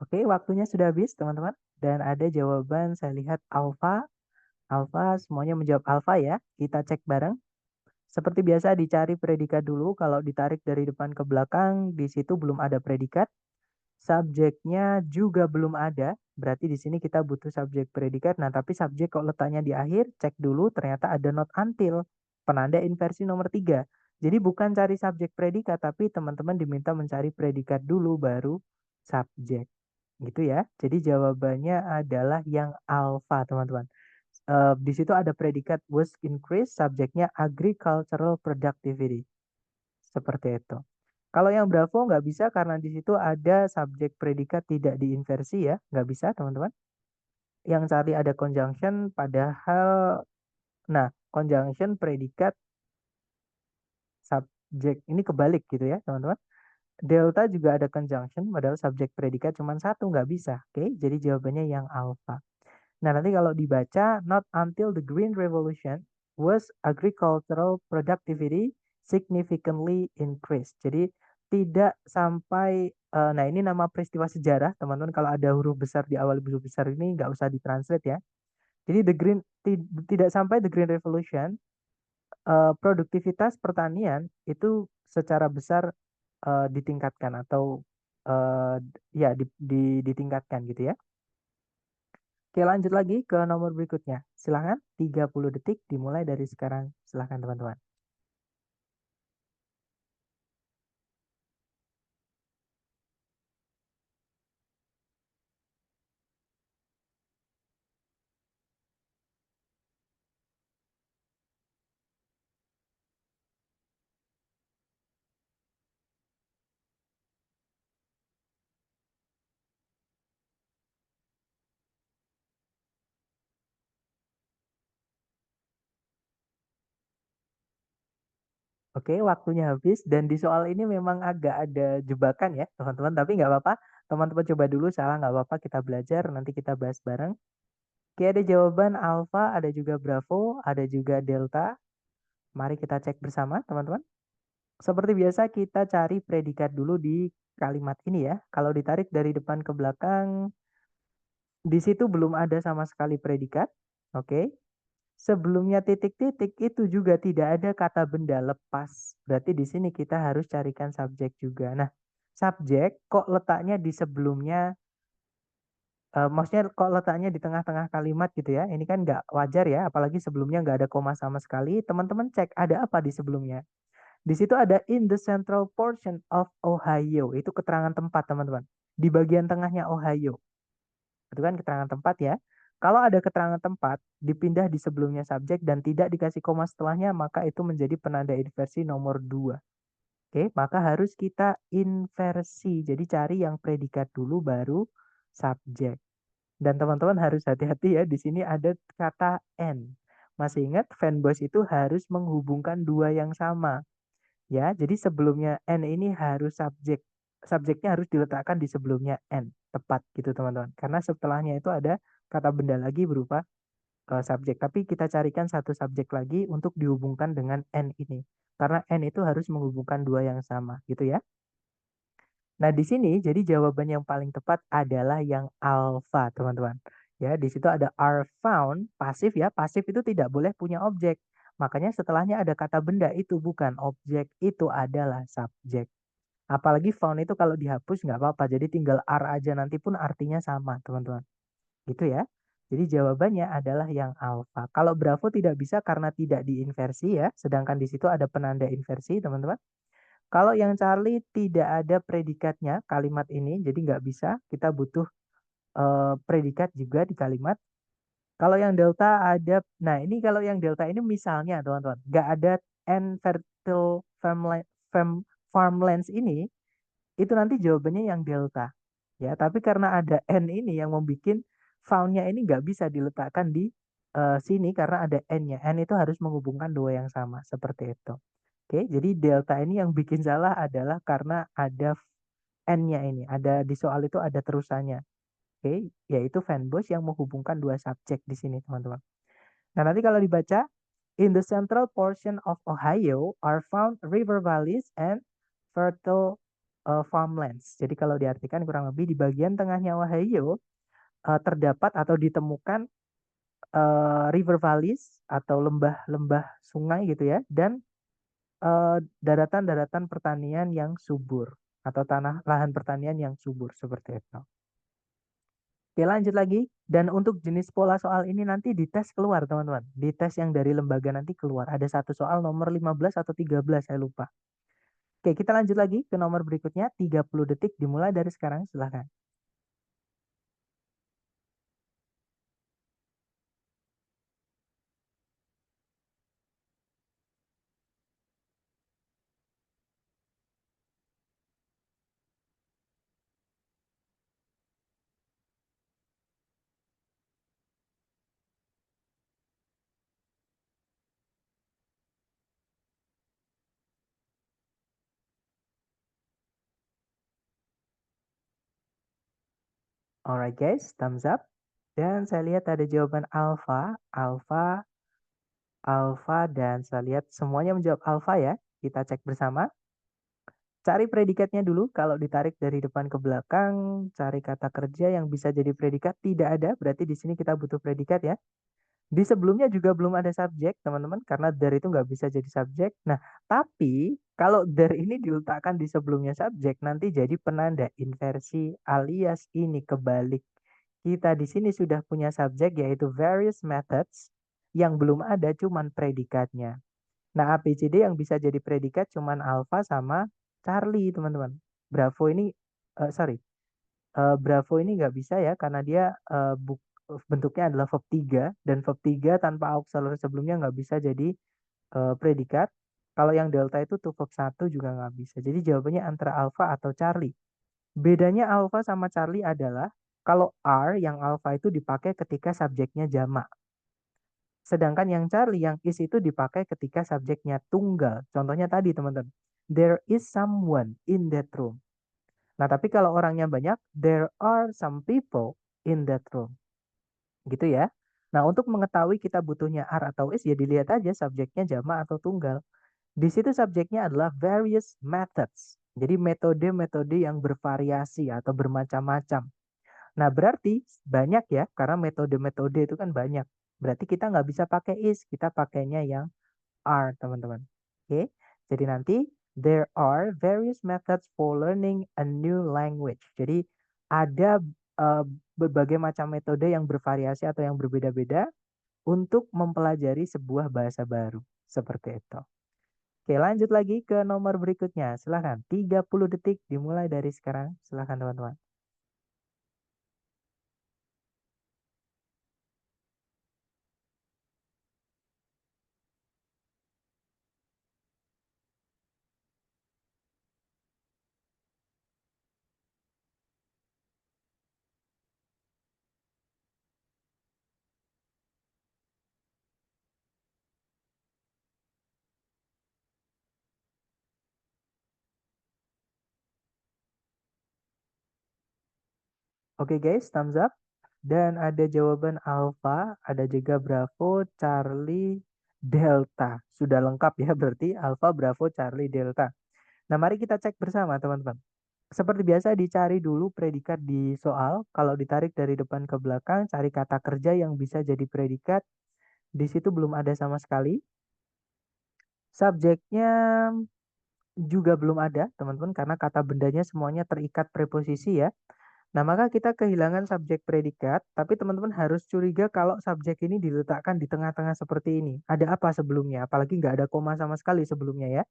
S1: Oke, waktunya sudah habis, teman-teman. Dan ada jawaban saya lihat alfa. Alfa semuanya menjawab alfa ya. Kita cek bareng. Seperti biasa dicari predikat dulu. Kalau ditarik dari depan ke belakang, di situ belum ada predikat. Subjeknya juga belum ada, berarti di sini kita butuh subjek predikat. Nah, tapi subjek kok letaknya di akhir, cek dulu ternyata ada not until, penanda inversi nomor 3. Jadi bukan cari subjek predikat, tapi teman-teman diminta mencari predikat dulu baru subjek. Gitu ya. Jadi jawabannya adalah yang alfa, teman-teman. Di situ ada predikat was increase, subjeknya agricultural productivity. Seperti itu. Kalau yang Bravo nggak bisa karena di situ ada subjek predikat tidak diinversi ya, nggak bisa teman-teman. Yang tadi ada conjunction, padahal, nah conjunction predikat subjek ini kebalik gitu ya teman-teman. Delta juga ada conjunction, padahal subjek predikat cuma satu nggak bisa. Oke, jadi jawabannya yang alpha. Nah nanti kalau dibaca, not until the Green Revolution was agricultural productivity significantly increased. Jadi tidak sampai, nah ini nama peristiwa sejarah teman-teman. Kalau ada huruf besar di awal huruf besar ini nggak usah ditranslate ya. Jadi tidak sampai the Green Revolution, produktivitas pertanian itu secara besar ditingkatkan atau ya ditingkatkan gitu ya. Oke, lanjut lagi ke nomor berikutnya. Silahkan, 30 detik dimulai dari sekarang. Silahkan teman-teman. Oke, waktunya habis dan di soal ini memang agak ada jebakan ya teman-teman, tapi nggak apa-apa. Teman-teman coba dulu, salah nggak apa-apa, kita belajar, nanti kita bahas bareng. Oke, ada jawaban alfa, ada juga bravo, ada juga delta. Mari kita cek bersama teman-teman. Seperti biasa kita cari predikat dulu di kalimat ini ya. Kalau ditarik dari depan ke belakang, di situ belum ada sama sekali predikat. Oke. Sebelumnya titik-titik itu juga tidak ada kata benda lepas. Berarti di sini kita harus carikan subjek juga. Nah, subjek kok letaknya di sebelumnya, maksudnya kok letaknya di tengah-tengah kalimat gitu ya. Ini kan nggak wajar ya, apalagi sebelumnya nggak ada koma sama sekali. Teman-teman cek ada apa di sebelumnya. Di situ ada in the central portion of Ohio. Itu keterangan tempat teman-teman. Di bagian tengahnya Ohio. Itu kan keterangan tempat ya. Kalau ada keterangan tempat, dipindah di sebelumnya subjek dan tidak dikasih koma setelahnya, maka itu menjadi penanda inversi nomor 2. Oke, maka harus kita inversi. Jadi cari yang predikat dulu baru subjek. Dan teman-teman harus hati-hati ya, di sini ada kata N. Masih ingat, fanboys itu harus menghubungkan dua yang sama. Ya, jadi sebelumnya N ini harus subjeknya harus diletakkan di sebelumnya N, tepat gitu teman-teman. Karena setelahnya itu ada kata benda lagi berupa subjek. Tapi kita carikan satu subjek lagi untuk dihubungkan dengan N ini. Karena N itu harus menghubungkan dua yang sama gitu ya. Nah, di sini jadi jawaban yang paling tepat adalah yang alpha, teman-teman. Ya, di situ ada are found, pasif ya. Pasif itu tidak boleh punya objek. Makanya setelahnya ada kata benda, itu bukan objek, itu adalah subjek. Apalagi found itu kalau dihapus nggak apa-apa. Jadi tinggal are aja, nanti pun artinya sama, teman-teman. Gitu ya. Jadi jawabannya adalah yang alpha. Kalau bravo tidak bisa karena tidak diinversi ya. Sedangkan di situ ada penanda inversi, teman-teman. Kalau yang Charlie tidak ada predikatnya kalimat ini, jadi nggak bisa. Kita butuh predikat juga di kalimat. Kalau yang delta ada, nah ini kalau yang delta ini misalnya teman-teman, nggak ada n fertile farmlands ini, itu nanti jawabannya yang delta. Ya, tapi karena ada n ini yang membuat found-nya ini nggak bisa diletakkan di sini karena ada n-nya. N itu harus menghubungkan dua yang sama, seperti itu. Oke, jadi delta ini yang bikin salah adalah karena ada n-nya ini. Ada di soal itu ada terusannya. Oke, yaitu fanboys yang menghubungkan dua subjek di sini, teman-teman. Nah, nanti kalau dibaca, in the central portion of Ohio are found river valleys and fertile farmlands. Jadi kalau diartikan kurang lebih di bagian tengahnya Ohio terdapat atau ditemukan river valleys atau lembah-lembah sungai gitu ya, dan daratan-daratan pertanian yang subur atau tanah lahan pertanian yang subur seperti itu. Oke, lanjut lagi. Dan untuk jenis pola soal ini nanti dites keluar, teman-teman. Di tes yang dari lembaga nanti keluar. Ada satu soal nomor 15 atau 13, saya lupa. Oke, kita lanjut lagi ke nomor berikutnya. 30 detik dimulai dari sekarang, silahkan. Alright guys, thumbs up. Dan saya lihat ada jawaban alfa, alfa, alfa, dan saya lihat semuanya menjawab alfa ya. Kita cek bersama. Cari predikatnya dulu. Kalau ditarik dari depan ke belakang, cari kata kerja yang bisa jadi predikat. Tidak ada, berarti di sini kita butuh predikat ya. Di sebelumnya juga belum ada subjek, teman-teman, karena there itu nggak bisa jadi subjek. Nah, tapi kalau there ini diletakkan di sebelumnya subjek, nanti jadi penanda inversi alias ini kebalik. Kita di sini sudah punya subjek yaitu various methods yang belum ada cuman predikatnya. Nah, ABCD yang bisa jadi predikat cuman alpha sama Charlie, teman-teman. Bravo ini, sorry, Bravo ini nggak bisa ya karena dia bentuknya adalah verb 3 dan verb 3 tanpa auxiliary sebelumnya nggak bisa jadi predikat. Kalau yang delta itu tuh verb 1 juga nggak bisa. Jadi jawabannya antara alpha atau Charlie. Bedanya alpha sama Charlie adalah kalau R yang alpha itu dipakai ketika subjeknya jamak. Sedangkan yang Charlie yang is itu dipakai ketika subjeknya tunggal. Contohnya tadi teman-teman. There is someone in that room. Nah, tapi kalau orangnya banyak, there are some people in that room. Gitu ya. Nah, untuk mengetahui kita butuhnya are atau is, ya dilihat aja subjeknya jamak atau tunggal. Di situ subjeknya adalah various methods. Jadi metode-metode yang bervariasi atau bermacam-macam. Nah, berarti banyak ya, karena metode-metode itu kan banyak. Berarti kita nggak bisa pakai is, kita pakainya yang are, teman-teman. Oke, jadi nanti there are various methods for learning a new language. Jadi ada berbagai macam metode yang bervariasi atau yang berbeda-beda untuk mempelajari sebuah bahasa baru. Seperti itu. Oke, lanjut lagi ke nomor berikutnya. Silahkan, 30 detik dimulai dari sekarang. Silahkan teman-teman. Oke guys, thumbs up. Dan ada jawaban Alpha, ada juga Bravo, Charlie, Delta. Sudah lengkap ya berarti Alpha, Bravo, Charlie, Delta. Nah, mari kita cek bersama teman-teman. Seperti biasa dicari dulu predikat di soal. Kalau ditarik dari depan ke belakang, cari kata kerja yang bisa jadi predikat. Di situ belum ada sama sekali. Subjeknya juga belum ada, teman-teman, karena kata bendanya semuanya terikat preposisi ya. Nah, maka kita kehilangan subjek predikat, tapi teman-teman harus curiga kalau subjek ini diletakkan di tengah-tengah seperti ini. Ada apa sebelumnya? Apalagi nggak ada koma sama sekali sebelumnya ya.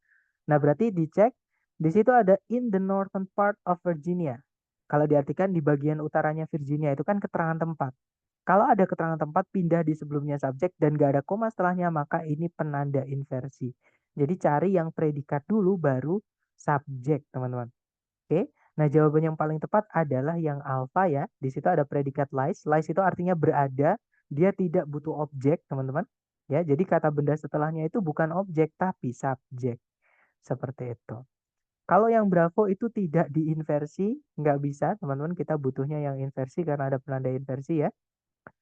S1: Nah, berarti dicek, di situ ada in the northern part of Virginia. Kalau diartikan di bagian utaranya Virginia itu kan keterangan tempat. Kalau ada keterangan tempat pindah di sebelumnya subjek dan nggak ada koma setelahnya, maka ini penanda inversi. Jadi cari yang predikat dulu baru subjek, teman-teman. Oke. Nah, jawaban yang paling tepat adalah yang alpha ya. Di situ ada predikat lies. Lies itu artinya berada, dia tidak butuh objek, teman-teman. Ya, jadi kata benda setelahnya itu bukan objek tapi subjek. Seperti itu. Kalau yang Bravo itu tidak diinversi, nggak bisa, teman-teman. Kita butuhnya yang inversi karena ada penanda inversi ya.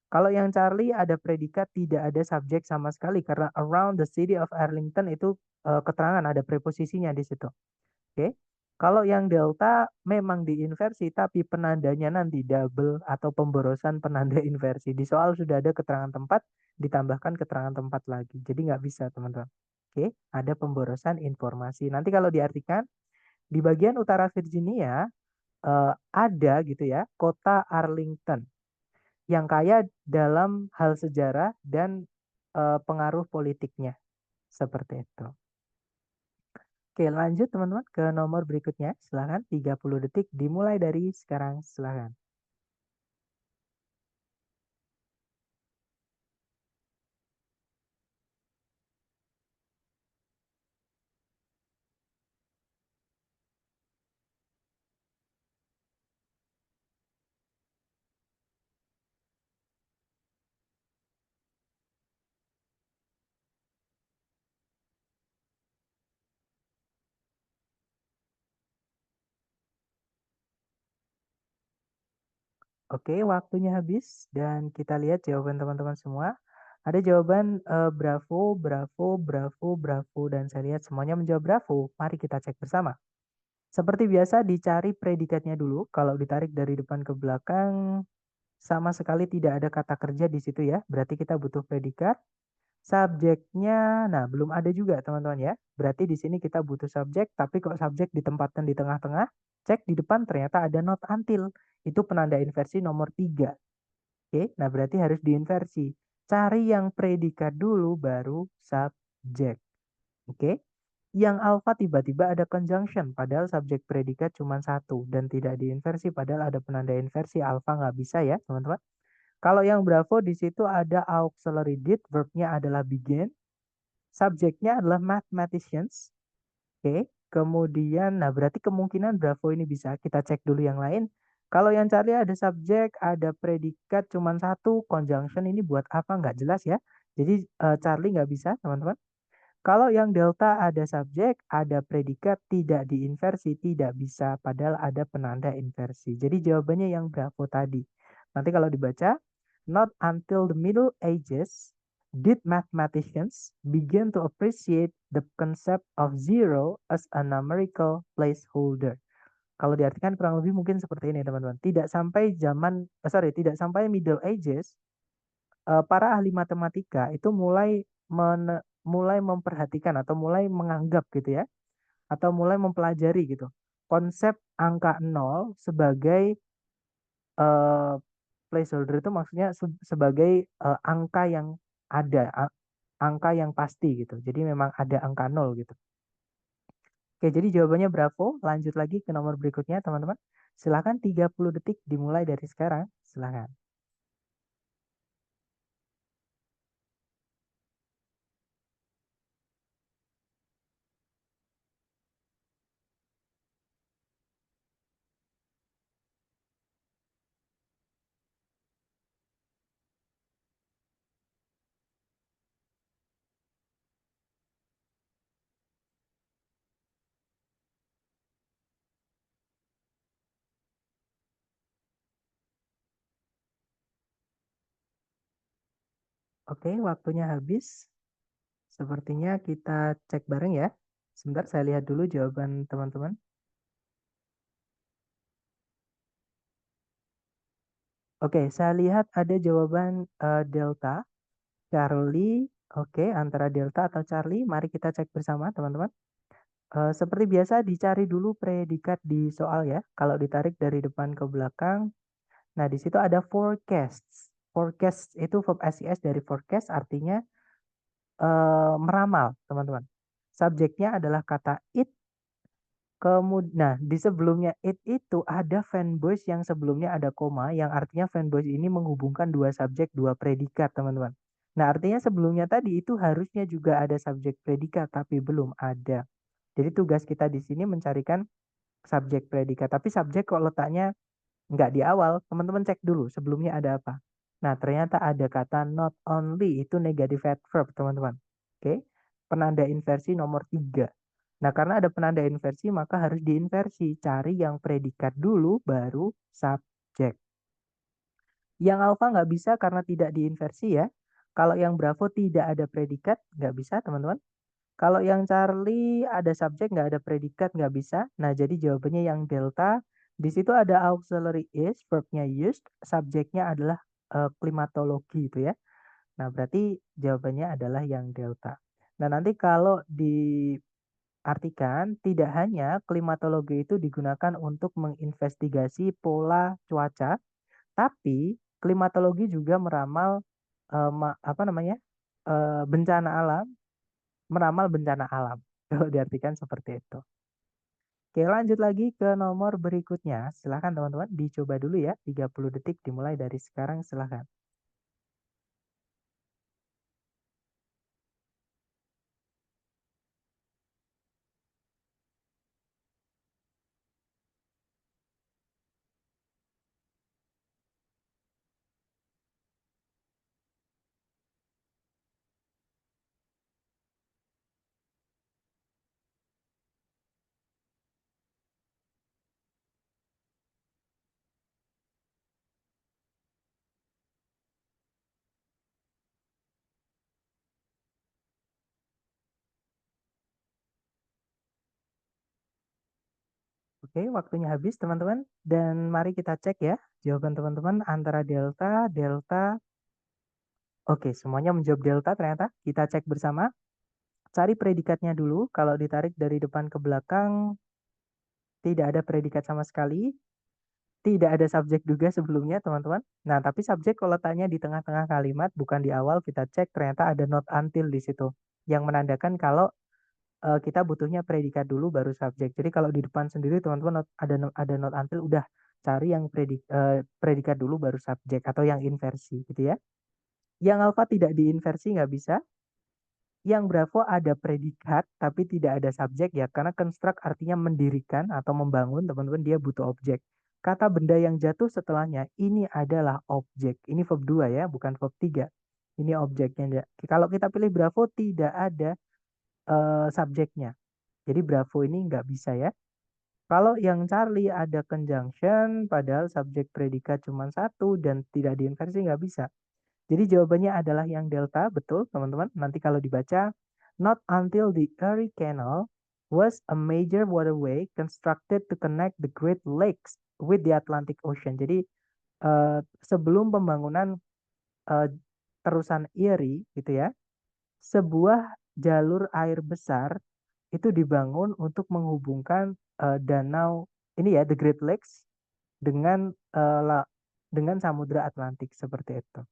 S1: Kalau yang Charlie ada predikat tidak ada subjek sama sekali karena around the city of Arlington itu keterangan ada preposisinya di situ. Oke. Kalau yang delta memang diinversi tapi penandanya nanti double atau pemborosan penanda inversi. Di soal sudah ada keterangan tempat ditambahkan keterangan tempat lagi. Jadi nggak bisa teman-teman. Oke, ada pemborosan informasi. Nanti kalau diartikan di bagian utara Virginia ada gitu ya kota Arlington yang kaya dalam hal sejarah dan pengaruh politiknya. Seperti itu. Oke, lanjut teman-teman ke nomor berikutnya. Silahkan 30 detik dimulai dari sekarang. Silahkan. Oke, waktunya habis dan kita lihat jawaban teman-teman semua. Ada jawaban Bravo, Bravo, Bravo, Bravo dan saya lihat semuanya menjawab Bravo. Mari kita cek bersama. Seperti biasa dicari predikatnya dulu. Kalau ditarik dari depan ke belakang sama sekali tidak ada kata kerja di situ ya. Berarti kita butuh predikat. Subjeknya, nah belum ada juga teman-teman ya. Berarti di sini kita butuh subjek, tapi kok subjek ditempatkan di tengah-tengah, cek di depan ternyata ada not until. Itu penanda inversi nomor 3. Oke, nah berarti harus diinversi. Cari yang predikat dulu baru subjek. Oke. Yang alpha tiba-tiba ada conjunction, padahal subjek predikat cuma satu dan tidak diinversi, padahal ada penanda inversi alpha nggak bisa ya teman-teman. Kalau yang bravo di situ ada auxiliary did, verbnya adalah begin, subjeknya adalah mathematicians. Oke, kemudian, nah berarti kemungkinan bravo ini bisa. Kita cek dulu yang lain. Kalau yang Charlie ada subjek, ada predikat cuma satu, conjunction ini buat apa? Nggak jelas ya. Jadi Charlie nggak bisa, teman-teman. Kalau yang delta ada subjek, ada predikat, tidak diinversi, tidak bisa, padahal ada penanda inversi. Jadi jawabannya yang bravo tadi. Nanti kalau dibaca, not until the Middle Ages did mathematicians begin to appreciate the concept of zero as a numerical placeholder. Kalau diartikan kurang lebih mungkin seperti ini teman-teman. Tidak sampai Middle Ages, para ahli matematika itu mulai memperhatikan atau mulai menganggap gitu ya, atau mulai mempelajari gitu konsep angka nol sebagai eh, placeholder, itu maksudnya sebagai angka yang ada, angka yang pasti gitu. Jadi memang ada angka nol gitu. Oke, jadi jawabannya bravo. Lanjut lagi ke nomor berikutnya teman-teman. Silakan 30 detik dimulai dari sekarang. Silakan. Oke, waktunya habis. Sepertinya kita cek bareng ya. Sebentar saya lihat dulu jawaban teman-teman. Oke, saya lihat ada jawaban Delta, Charlie. Oke, antara Delta atau Charlie, mari kita cek bersama teman-teman. Seperti biasa dicari dulu predikat di soal ya. Kalau ditarik dari depan ke belakang, nah di situ ada forecasts. Forecast itu verb SES dari forecast, artinya meramal, teman-teman. Subjeknya adalah kata it. Kemudian, nah di sebelumnya it itu ada fanboys yang sebelumnya ada koma, yang artinya fanboys ini menghubungkan dua subjek, dua predikat, teman-teman. Nah artinya sebelumnya tadi itu harusnya juga ada subjek predikat, tapi belum ada. Jadi tugas kita di sini mencarikan subjek predikat. Tapi subjek kok letaknya nggak di awal, teman-teman cek dulu sebelumnya ada apa. Nah ternyata ada kata not only, itu negative adverb, teman-teman. Oke, penanda inversi nomor 3. Nah, karena ada penanda inversi, maka harus diinversi. Cari yang predikat dulu, baru subjek. Yang alfa nggak bisa karena tidak diinversi ya. Kalau yang bravo tidak ada predikat, nggak bisa teman-teman. Kalau yang Charlie ada subjek, nggak ada predikat, nggak bisa. Nah, jadi jawabannya yang delta. Di situ ada auxiliary is, verbnya used, subjeknya adalah klimatologi itu ya. Nah, berarti jawabannya adalah yang delta. Nah, nanti kalau di artikan, tidak hanya klimatologi itu digunakan untuk menginvestigasi pola cuaca, tapi klimatologi juga meramal apa namanya bencana alam, meramal bencana alam. Kalau diartikan seperti itu. Oke, lanjut lagi ke nomor berikutnya. Silahkan teman-teman dicoba dulu ya. 30 detik dimulai dari sekarang. Silahkan. Oke, waktunya habis teman-teman. Dan mari kita cek ya jawaban teman-teman antara delta, delta. Oke, semuanya menjawab delta ternyata. Kita cek bersama. Cari predikatnya dulu. Kalau ditarik dari depan ke belakang, tidak ada predikat sama sekali. Tidak ada subjek juga sebelumnya, teman-teman. Nah, tapi subjek kalau tanya di tengah-tengah kalimat, bukan di awal, kita cek ternyata ada not until di situ. Yang menandakan kalau kita butuhnya predikat dulu baru subjek. Jadi kalau di depan sendiri, teman-teman ada not until, udah cari yang predikat dulu baru subjek atau yang inversi gitu ya. Yang alfa tidak diinversi nggak bisa. Yang Bravo ada predikat tapi tidak ada subjek ya, karena construct artinya mendirikan atau membangun, teman-teman, dia butuh objek. Kata benda yang jatuh setelahnya ini adalah objek. Ini verb 2 ya, bukan verb 3. Ini objeknya. Kalau kita pilih Bravo tidak ada subjeknya. Jadi Bravo ini nggak bisa ya. Kalau yang Charlie ada conjunction, padahal subjek predikat cuma satu dan tidak diinversi nggak bisa. Jadi jawabannya adalah yang delta, betul teman-teman. Nanti kalau dibaca, not until the Erie Canal was a major waterway constructed to connect the Great Lakes with the Atlantic Ocean. Jadi sebelum pembangunan eh, terusan Erie gitu ya, sebuah jalur air besar itu dibangun untuk menghubungkan danau ini ya, the Great Lakes dengan dengan Samudra Atlantik seperti itu.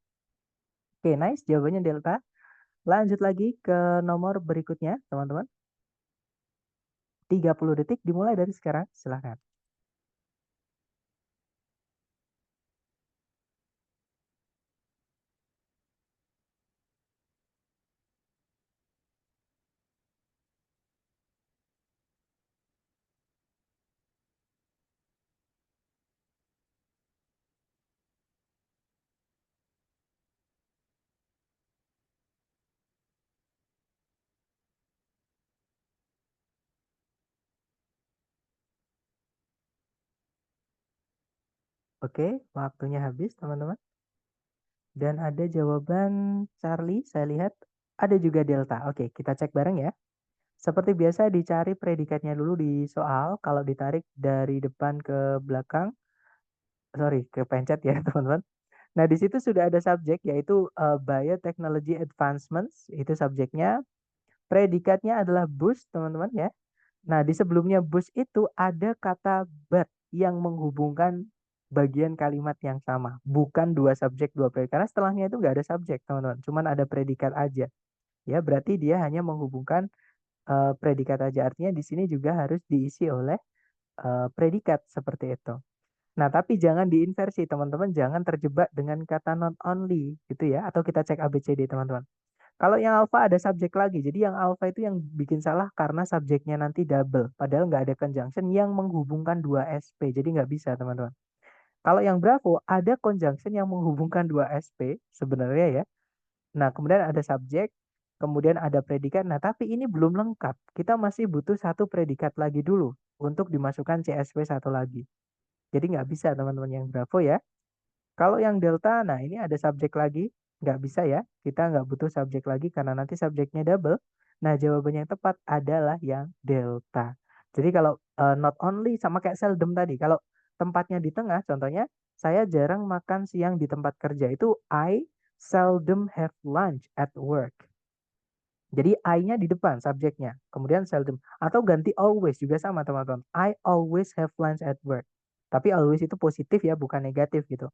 S1: Oke, nice. Jawabannya delta. Lanjut lagi ke nomor berikutnya, teman-teman. 30 detik dimulai dari sekarang. Silahkan. Oke, waktunya habis, teman-teman. Dan ada jawaban Charlie, saya lihat. Ada juga delta. Oke, kita cek bareng ya. Seperti biasa dicari predikatnya dulu di soal. Kalau ditarik dari depan ke belakang, sorry, ke pencet ya, teman-teman. Nah, di situ sudah ada subjek yaitu Biotechnology Advancements, itu subjeknya. Predikatnya adalah bus, teman-teman ya. Nah, di sebelumnya bus itu ada kata but yang menghubungkan bagian kalimat yang sama. Bukan dua subjek, dua predikat. Karena setelahnya itu nggak ada subjek, teman-teman. Cuman ada predikat aja. Ya, berarti dia hanya menghubungkan predikat aja. Artinya di sini juga harus diisi oleh predikat seperti itu. Nah, tapi jangan diinversi, teman-teman. Jangan terjebak dengan kata not only gitu ya. Atau kita cek ABCD, teman-teman. Kalau yang alfa ada subjek lagi. Jadi yang alfa itu yang bikin salah karena subjeknya nanti double. Padahal nggak ada conjunction yang menghubungkan dua SP. Jadi nggak bisa, teman-teman. Kalau yang bravo ada conjunction yang menghubungkan dua SP sebenarnya ya. Nah, kemudian ada subjek, kemudian ada predikat. Nah, tapi ini belum lengkap. Kita masih butuh satu predikat lagi dulu untuk dimasukkan CSV satu lagi. Jadi nggak bisa, teman-teman, yang bravo ya. Kalau yang delta, nah ini ada subjek lagi. Nggak bisa ya, kita nggak butuh subjek lagi karena nanti subjeknya double. Nah, jawabannya yang tepat adalah yang delta. Jadi kalau not only sama kayak seldom tadi, kalau tempatnya di tengah, contohnya, saya jarang makan siang di tempat kerja. Itu I seldom have lunch at work. Jadi I-nya di depan subjeknya, kemudian seldom. Atau ganti always juga sama, teman-teman. I always have lunch at work. Tapi always itu positif ya, bukan negatif gitu.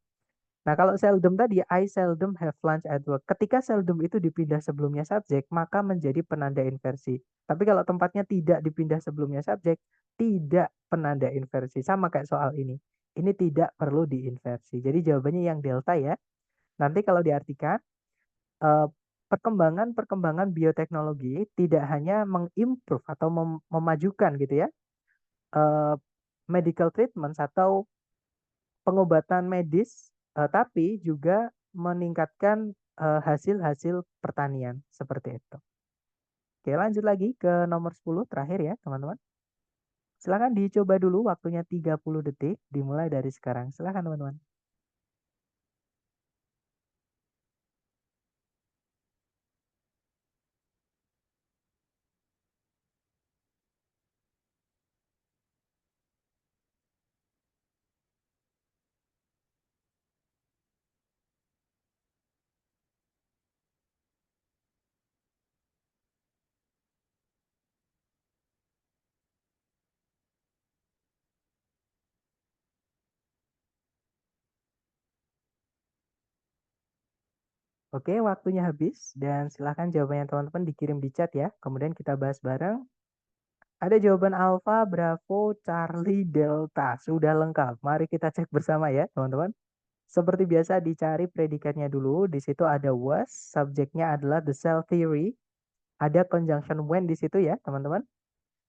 S1: Nah, kalau seldom tadi, I seldom have lunch at work. Ketika seldom itu dipindah sebelumnya subjek, maka menjadi penanda inversi. Tapi kalau tempatnya tidak dipindah sebelumnya subjek, tidak penanda inversi. Sama kayak soal ini. Ini tidak perlu diinversi. Jadi jawabannya yang delta ya. Nanti kalau diartikan, eh, perkembangan-perkembangan bioteknologi tidak hanya mengimprove atau memajukan gitu ya, eh, medical treatments atau pengobatan medis, tapi juga meningkatkan hasil-hasil pertanian seperti itu. Oke, lanjut lagi ke nomor 10 terakhir ya, teman-teman. Silakan dicoba dulu waktunya 30 detik dimulai dari sekarang. Silakan, teman-teman. Oke, waktunya habis dan silahkan jawabannya teman-teman dikirim di chat ya. Kemudian kita bahas bareng. Ada jawaban Alpha, Bravo, Charlie, Delta. Sudah lengkap. Mari kita cek bersama ya, teman-teman. Seperti biasa dicari predikatnya dulu. Di situ ada was, subjeknya adalah the cell theory. Ada conjunction when di situ ya, teman-teman.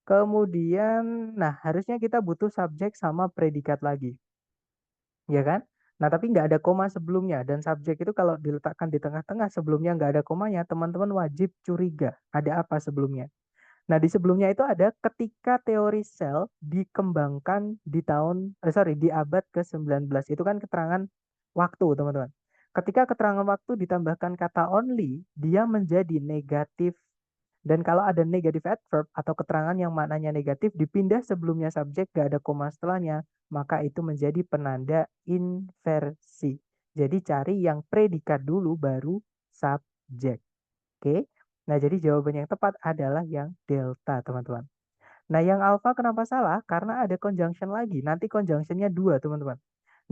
S1: Kemudian, nah harusnya kita butuh subjek sama predikat lagi. Ya kan? Nah, tapi nggak ada koma sebelumnya. Dan subjek itu kalau diletakkan di tengah-tengah sebelumnya nggak ada komanya, teman-teman wajib curiga. Ada apa sebelumnya? Nah, di sebelumnya itu ada ketika teori sel dikembangkan di di abad ke-19. Itu kan keterangan waktu, teman-teman. Ketika keterangan waktu ditambahkan kata only, dia menjadi negatif. Dan kalau ada negative adverb atau keterangan yang maknanya negatif dipindah sebelumnya subjek gak ada koma setelahnya, maka itu menjadi penanda inversi. Jadi cari yang predikat dulu baru subjek. Oke. Nah, jadi jawaban yang tepat adalah yang delta, teman-teman. Nah, yang alpha kenapa salah? Karena ada conjunction lagi. Nanti conjunctionnya dua, teman-teman.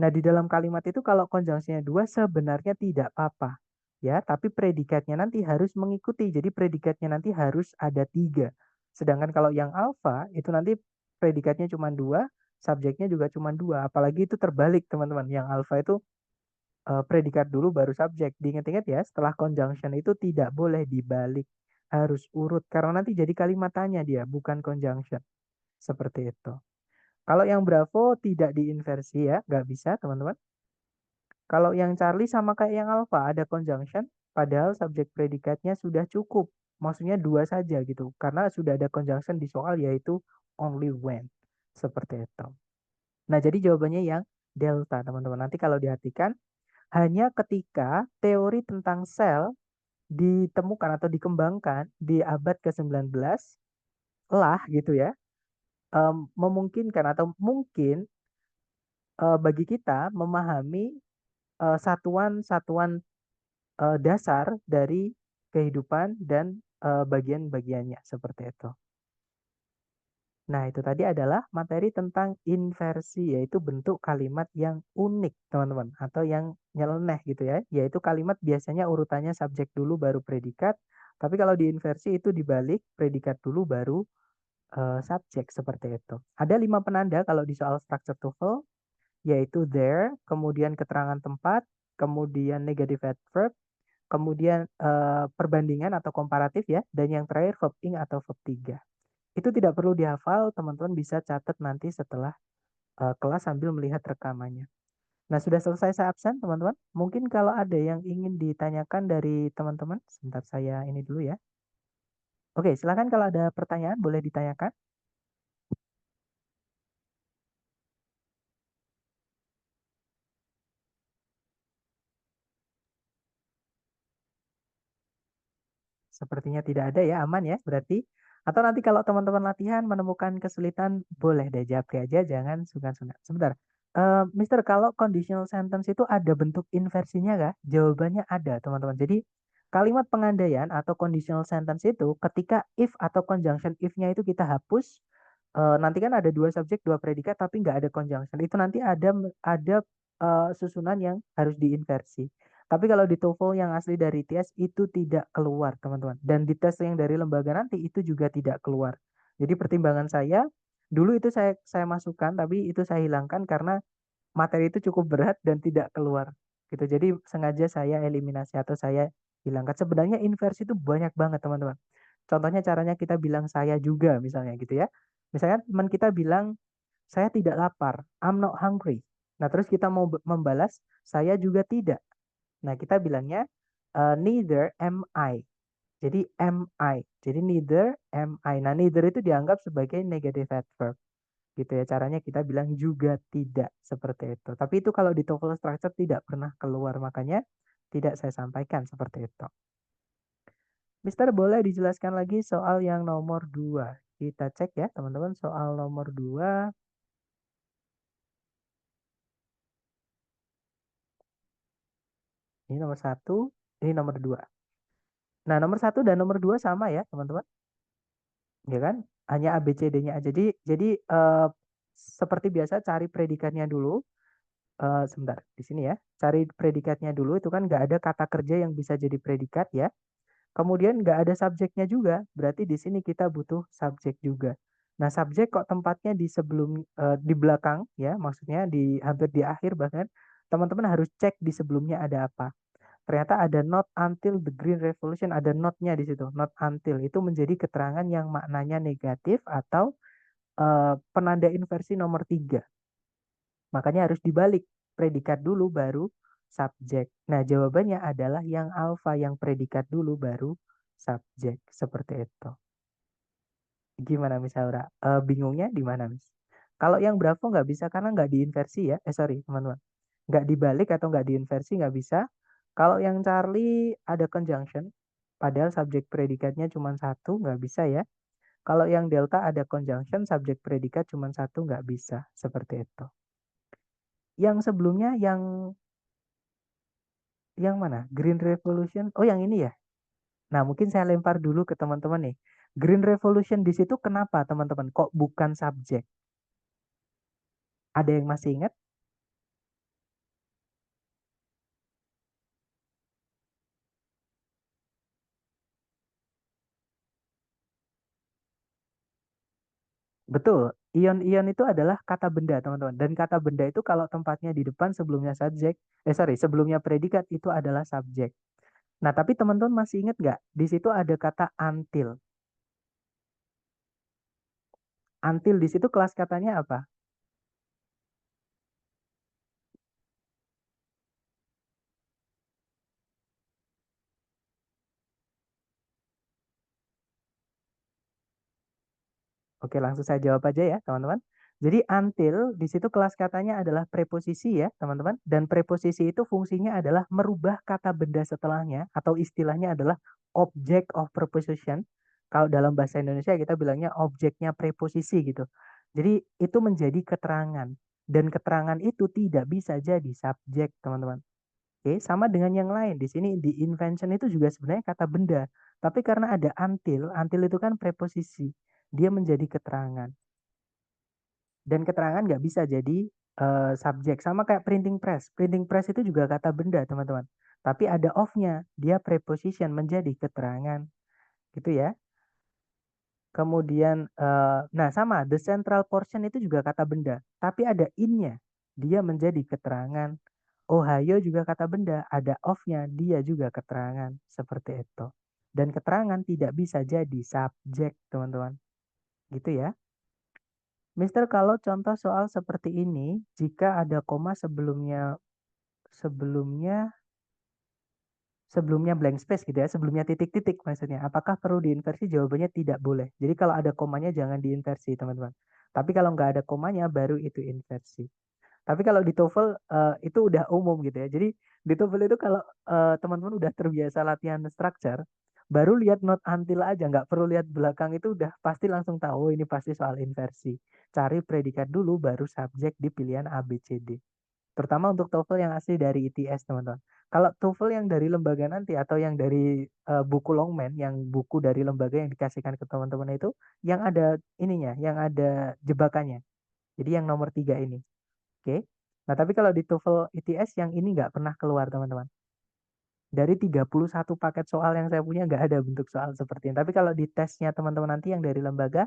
S1: Nah, di dalam kalimat itu kalau conjunctionnya dua sebenarnya tidak apa-apa. Ya, tapi predikatnya nanti harus mengikuti. Jadi predikatnya nanti harus ada tiga. Sedangkan kalau yang alpha itu nanti predikatnya cuma dua, subjeknya juga cuma dua. Apalagi itu terbalik, teman-teman. Yang alpha itu predikat dulu baru subjek. Diingat-ingat ya, setelah conjunction itu tidak boleh dibalik. Harus urut. Karena nanti jadi kalimat tanya dia, bukan conjunction. Seperti itu. Kalau yang Bravo tidak diinversi ya, nggak bisa teman-teman. Kalau yang Charlie sama kayak yang Alpha, ada conjunction, padahal subjek predikatnya sudah cukup. Maksudnya dua saja gitu. Karena sudah ada conjunction di soal yaitu only when. Seperti itu. Nah, jadi jawabannya yang delta, teman-teman. Nanti kalau diartikan, hanya ketika teori tentang sel ditemukan atau dikembangkan di abad ke-19 lah gitu ya, memungkinkan atau mungkin bagi kita memahami satuan-satuan dasar dari kehidupan dan bagian-bagiannya seperti itu. Nah, itu tadi adalah materi tentang inversi, yaitu bentuk kalimat yang unik, teman-teman, atau yang nyeleneh gitu ya, yaitu kalimat biasanya urutannya subjek dulu baru predikat, tapi kalau diinversi itu dibalik, predikat dulu baru subjek seperti itu. Ada 5 penanda kalau di soal structure TOEFL, yaitu there, kemudian keterangan tempat, kemudian negative adverb, kemudian perbandingan atau komparatif ya, dan yang terakhir verb ing atau verb 3. Itu tidak perlu dihafal, teman-teman bisa catat nanti setelah kelas sambil melihat rekamannya. Nah, sudah selesai saya absen, teman-teman. Mungkin kalau ada yang ingin ditanyakan dari teman-teman, sebentar saya ini dulu ya. Oke, silakan kalau ada pertanyaan boleh ditanyakan. Sepertinya tidak ada ya, aman ya berarti. Atau nanti kalau teman-teman latihan menemukan kesulitan, boleh deh japri aja, jangan sungkan-sungkan. Sebentar, Mister, kalau conditional sentence itu ada bentuk inversinya kah? Jawabannya ada, teman-teman. Jadi kalimat pengandaian atau conditional sentence itu ketika if atau conjunction if-nya itu kita hapus, nanti kan ada dua subjek, dua predikat, tapi nggak ada conjunction. Itu nanti ada susunan yang harus diinversi. Tapi kalau di TOEFL yang asli dari TS itu tidak keluar, teman-teman. Dan di tes yang dari lembaga nanti itu juga tidak keluar. Jadi pertimbangan saya, dulu itu saya masukkan, tapi itu saya hilangkan karena materi itu cukup berat dan tidak keluar. Gitu. Jadi sengaja saya eliminasi atau saya hilangkan. Sebenarnya inversi itu banyak banget, teman-teman. Contohnya caranya kita bilang saya juga misalnya gitu ya. Misalnya teman kita bilang saya tidak lapar, I'm not hungry. Nah, terus kita mau membalas saya juga tidak. Nah, kita bilangnya neither am I. Jadi am I. Jadi neither am I. Nah, neither itu dianggap sebagai negative adverb. Gitu ya. Caranya kita bilang juga tidak seperti itu. Tapi itu kalau di TOEFL structure tidak pernah keluar. Makanya tidak saya sampaikan seperti itu. Mister, boleh dijelaskan lagi soal yang nomor 2. Kita cek ya teman-teman soal nomor 2. Ini nomor 1, ini nomor 2. Nah, nomor 1 dan nomor 2 sama ya teman-teman. Ya kan? Hanya ABCD-nya aja. Jadi seperti biasa cari predikatnya dulu. Sebentar, di sini ya. Cari predikatnya dulu, itu kan nggak ada kata kerja yang bisa jadi predikat ya. Kemudian nggak ada subjeknya juga, berarti di sini kita butuh subjek juga. Nah, subjek kok tempatnya di sebelum, di belakang ya, maksudnya di hampir di akhir bahkan, teman-teman harus cek di sebelumnya ada apa. Ternyata ada not until the Green Revolution, ada not-nya di situ. Not until itu menjadi keterangan yang maknanya negatif atau penanda inversi nomor 3. Makanya harus dibalik. Predikat dulu baru subjek. Nah, jawabannya adalah yang alfa, yang predikat dulu baru subjek. Seperti itu. Gimana Miss Aura? Bingungnya di mana Miss? Kalau yang Bravo nggak bisa karena nggak diinversi ya. Sorry teman-teman. Nggak dibalik atau nggak diinversi nggak bisa. Kalau yang Charlie ada conjunction. Padahal subjek predikatnya cuma satu nggak bisa ya. Kalau yang Delta ada conjunction, subjek predikat cuma satu nggak bisa. Seperti itu. Yang sebelumnya yang mana? Green Revolution. Oh, yang ini ya. Nah, mungkin saya lempar dulu ke teman-teman nih. Green Revolution di situ kenapa, teman-teman? Kok bukan subjek? Ada yang masih ingat? Betul. Ion-ion itu adalah kata benda, teman-teman. Dan kata benda itu kalau tempatnya di depan sebelumnya subjek, sebelumnya predikat itu adalah subjek. Nah, tapi teman-teman masih ingat nggak? Di situ ada kata until. Until di situ kelas katanya apa? Oke, langsung saya jawab aja ya, teman-teman. Jadi until di situ kelas katanya adalah preposisi ya, teman-teman. Dan preposisi itu fungsinya adalah merubah kata benda setelahnya atau istilahnya adalah object of preposition. Kalau dalam bahasa Indonesia kita bilangnya objeknya preposisi gitu. Jadi itu menjadi keterangan dan keterangan itu tidak bisa jadi subjek, teman-teman. Oke, sama dengan yang lain. Di sini di invention itu juga sebenarnya kata benda. Tapi karena ada until itu kan preposisi. Dia menjadi keterangan. Dan keterangan nggak bisa jadi subjek. Sama kayak printing press. Printing press itu juga kata benda, teman-teman. Tapi ada of-nya. Dia preposition menjadi keterangan. Gitu ya. Kemudian, nah sama, the central portion itu juga kata benda. Tapi ada in-nya. Dia menjadi keterangan. Ohio juga kata benda. Ada of-nya. Dia juga keterangan. Seperti itu. Dan keterangan tidak bisa jadi subjek, teman-teman. Gitu ya. Mister, kalau contoh soal seperti ini, jika ada koma sebelumnya sebelumnya blank space gitu ya, sebelumnya titik-titik maksudnya, apakah perlu diinversi? Jawabannya tidak boleh. Jadi kalau ada komanya jangan diinversi, teman-teman. Tapi kalau nggak ada komanya, baru itu inversi. Tapi kalau di TOEFL itu udah umum gitu ya. Jadi di TOEFL itu kalau teman-teman udah terbiasa latihan structure, baru lihat not until aja, nggak perlu lihat belakang itu udah pasti langsung tahu oh, ini pasti soal inversi. Cari predikat dulu, baru subjek di pilihan A, B, C, D. Terutama untuk TOEFL yang asli dari ITS, teman-teman. Kalau TOEFL yang dari lembaga nanti atau yang dari buku Longman, yang buku dari lembaga yang dikasihkan ke teman-teman itu, yang ada ininya, yang ada jebakannya. Jadi yang nomor 3 ini. Oke. Nah, tapi kalau di TOEFL ITS yang ini nggak pernah keluar, teman-teman. Dari 31 paket soal yang saya punya nggak ada bentuk soal seperti ini. Tapi kalau di tesnya teman-teman nanti yang dari lembaga,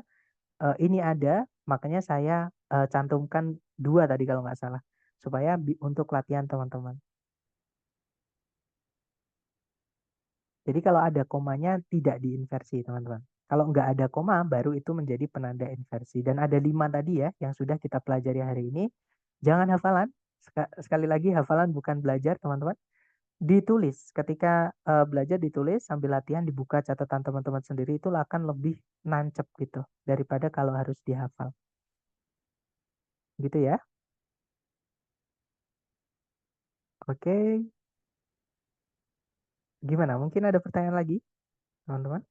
S1: ini ada, makanya saya cantumkan 2 tadi kalau nggak salah. Supaya untuk latihan teman-teman. Jadi kalau ada komanya tidak diinversi, teman-teman. Kalau nggak ada koma, baru itu menjadi penanda inversi. Dan ada 5 tadi ya, yang sudah kita pelajari hari ini. Jangan hafalan. Sekali lagi, hafalan bukan belajar, teman-teman. Ditulis. Ketika belajar ditulis, sambil latihan dibuka catatan teman-teman sendiri, itu akan lebih nancep gitu. Daripada kalau harus dihafal. Gitu ya. Oke. Gimana? Mungkin ada pertanyaan lagi, teman-teman?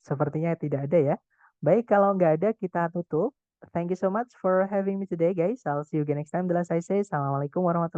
S1: Sepertinya tidak ada ya. Baik, kalau nggak ada kita tutup. Thank you so much for having me today, guys. I'll see you again next time. Bila saya say, Assalamualaikum warahmatullahi wabarakatuh.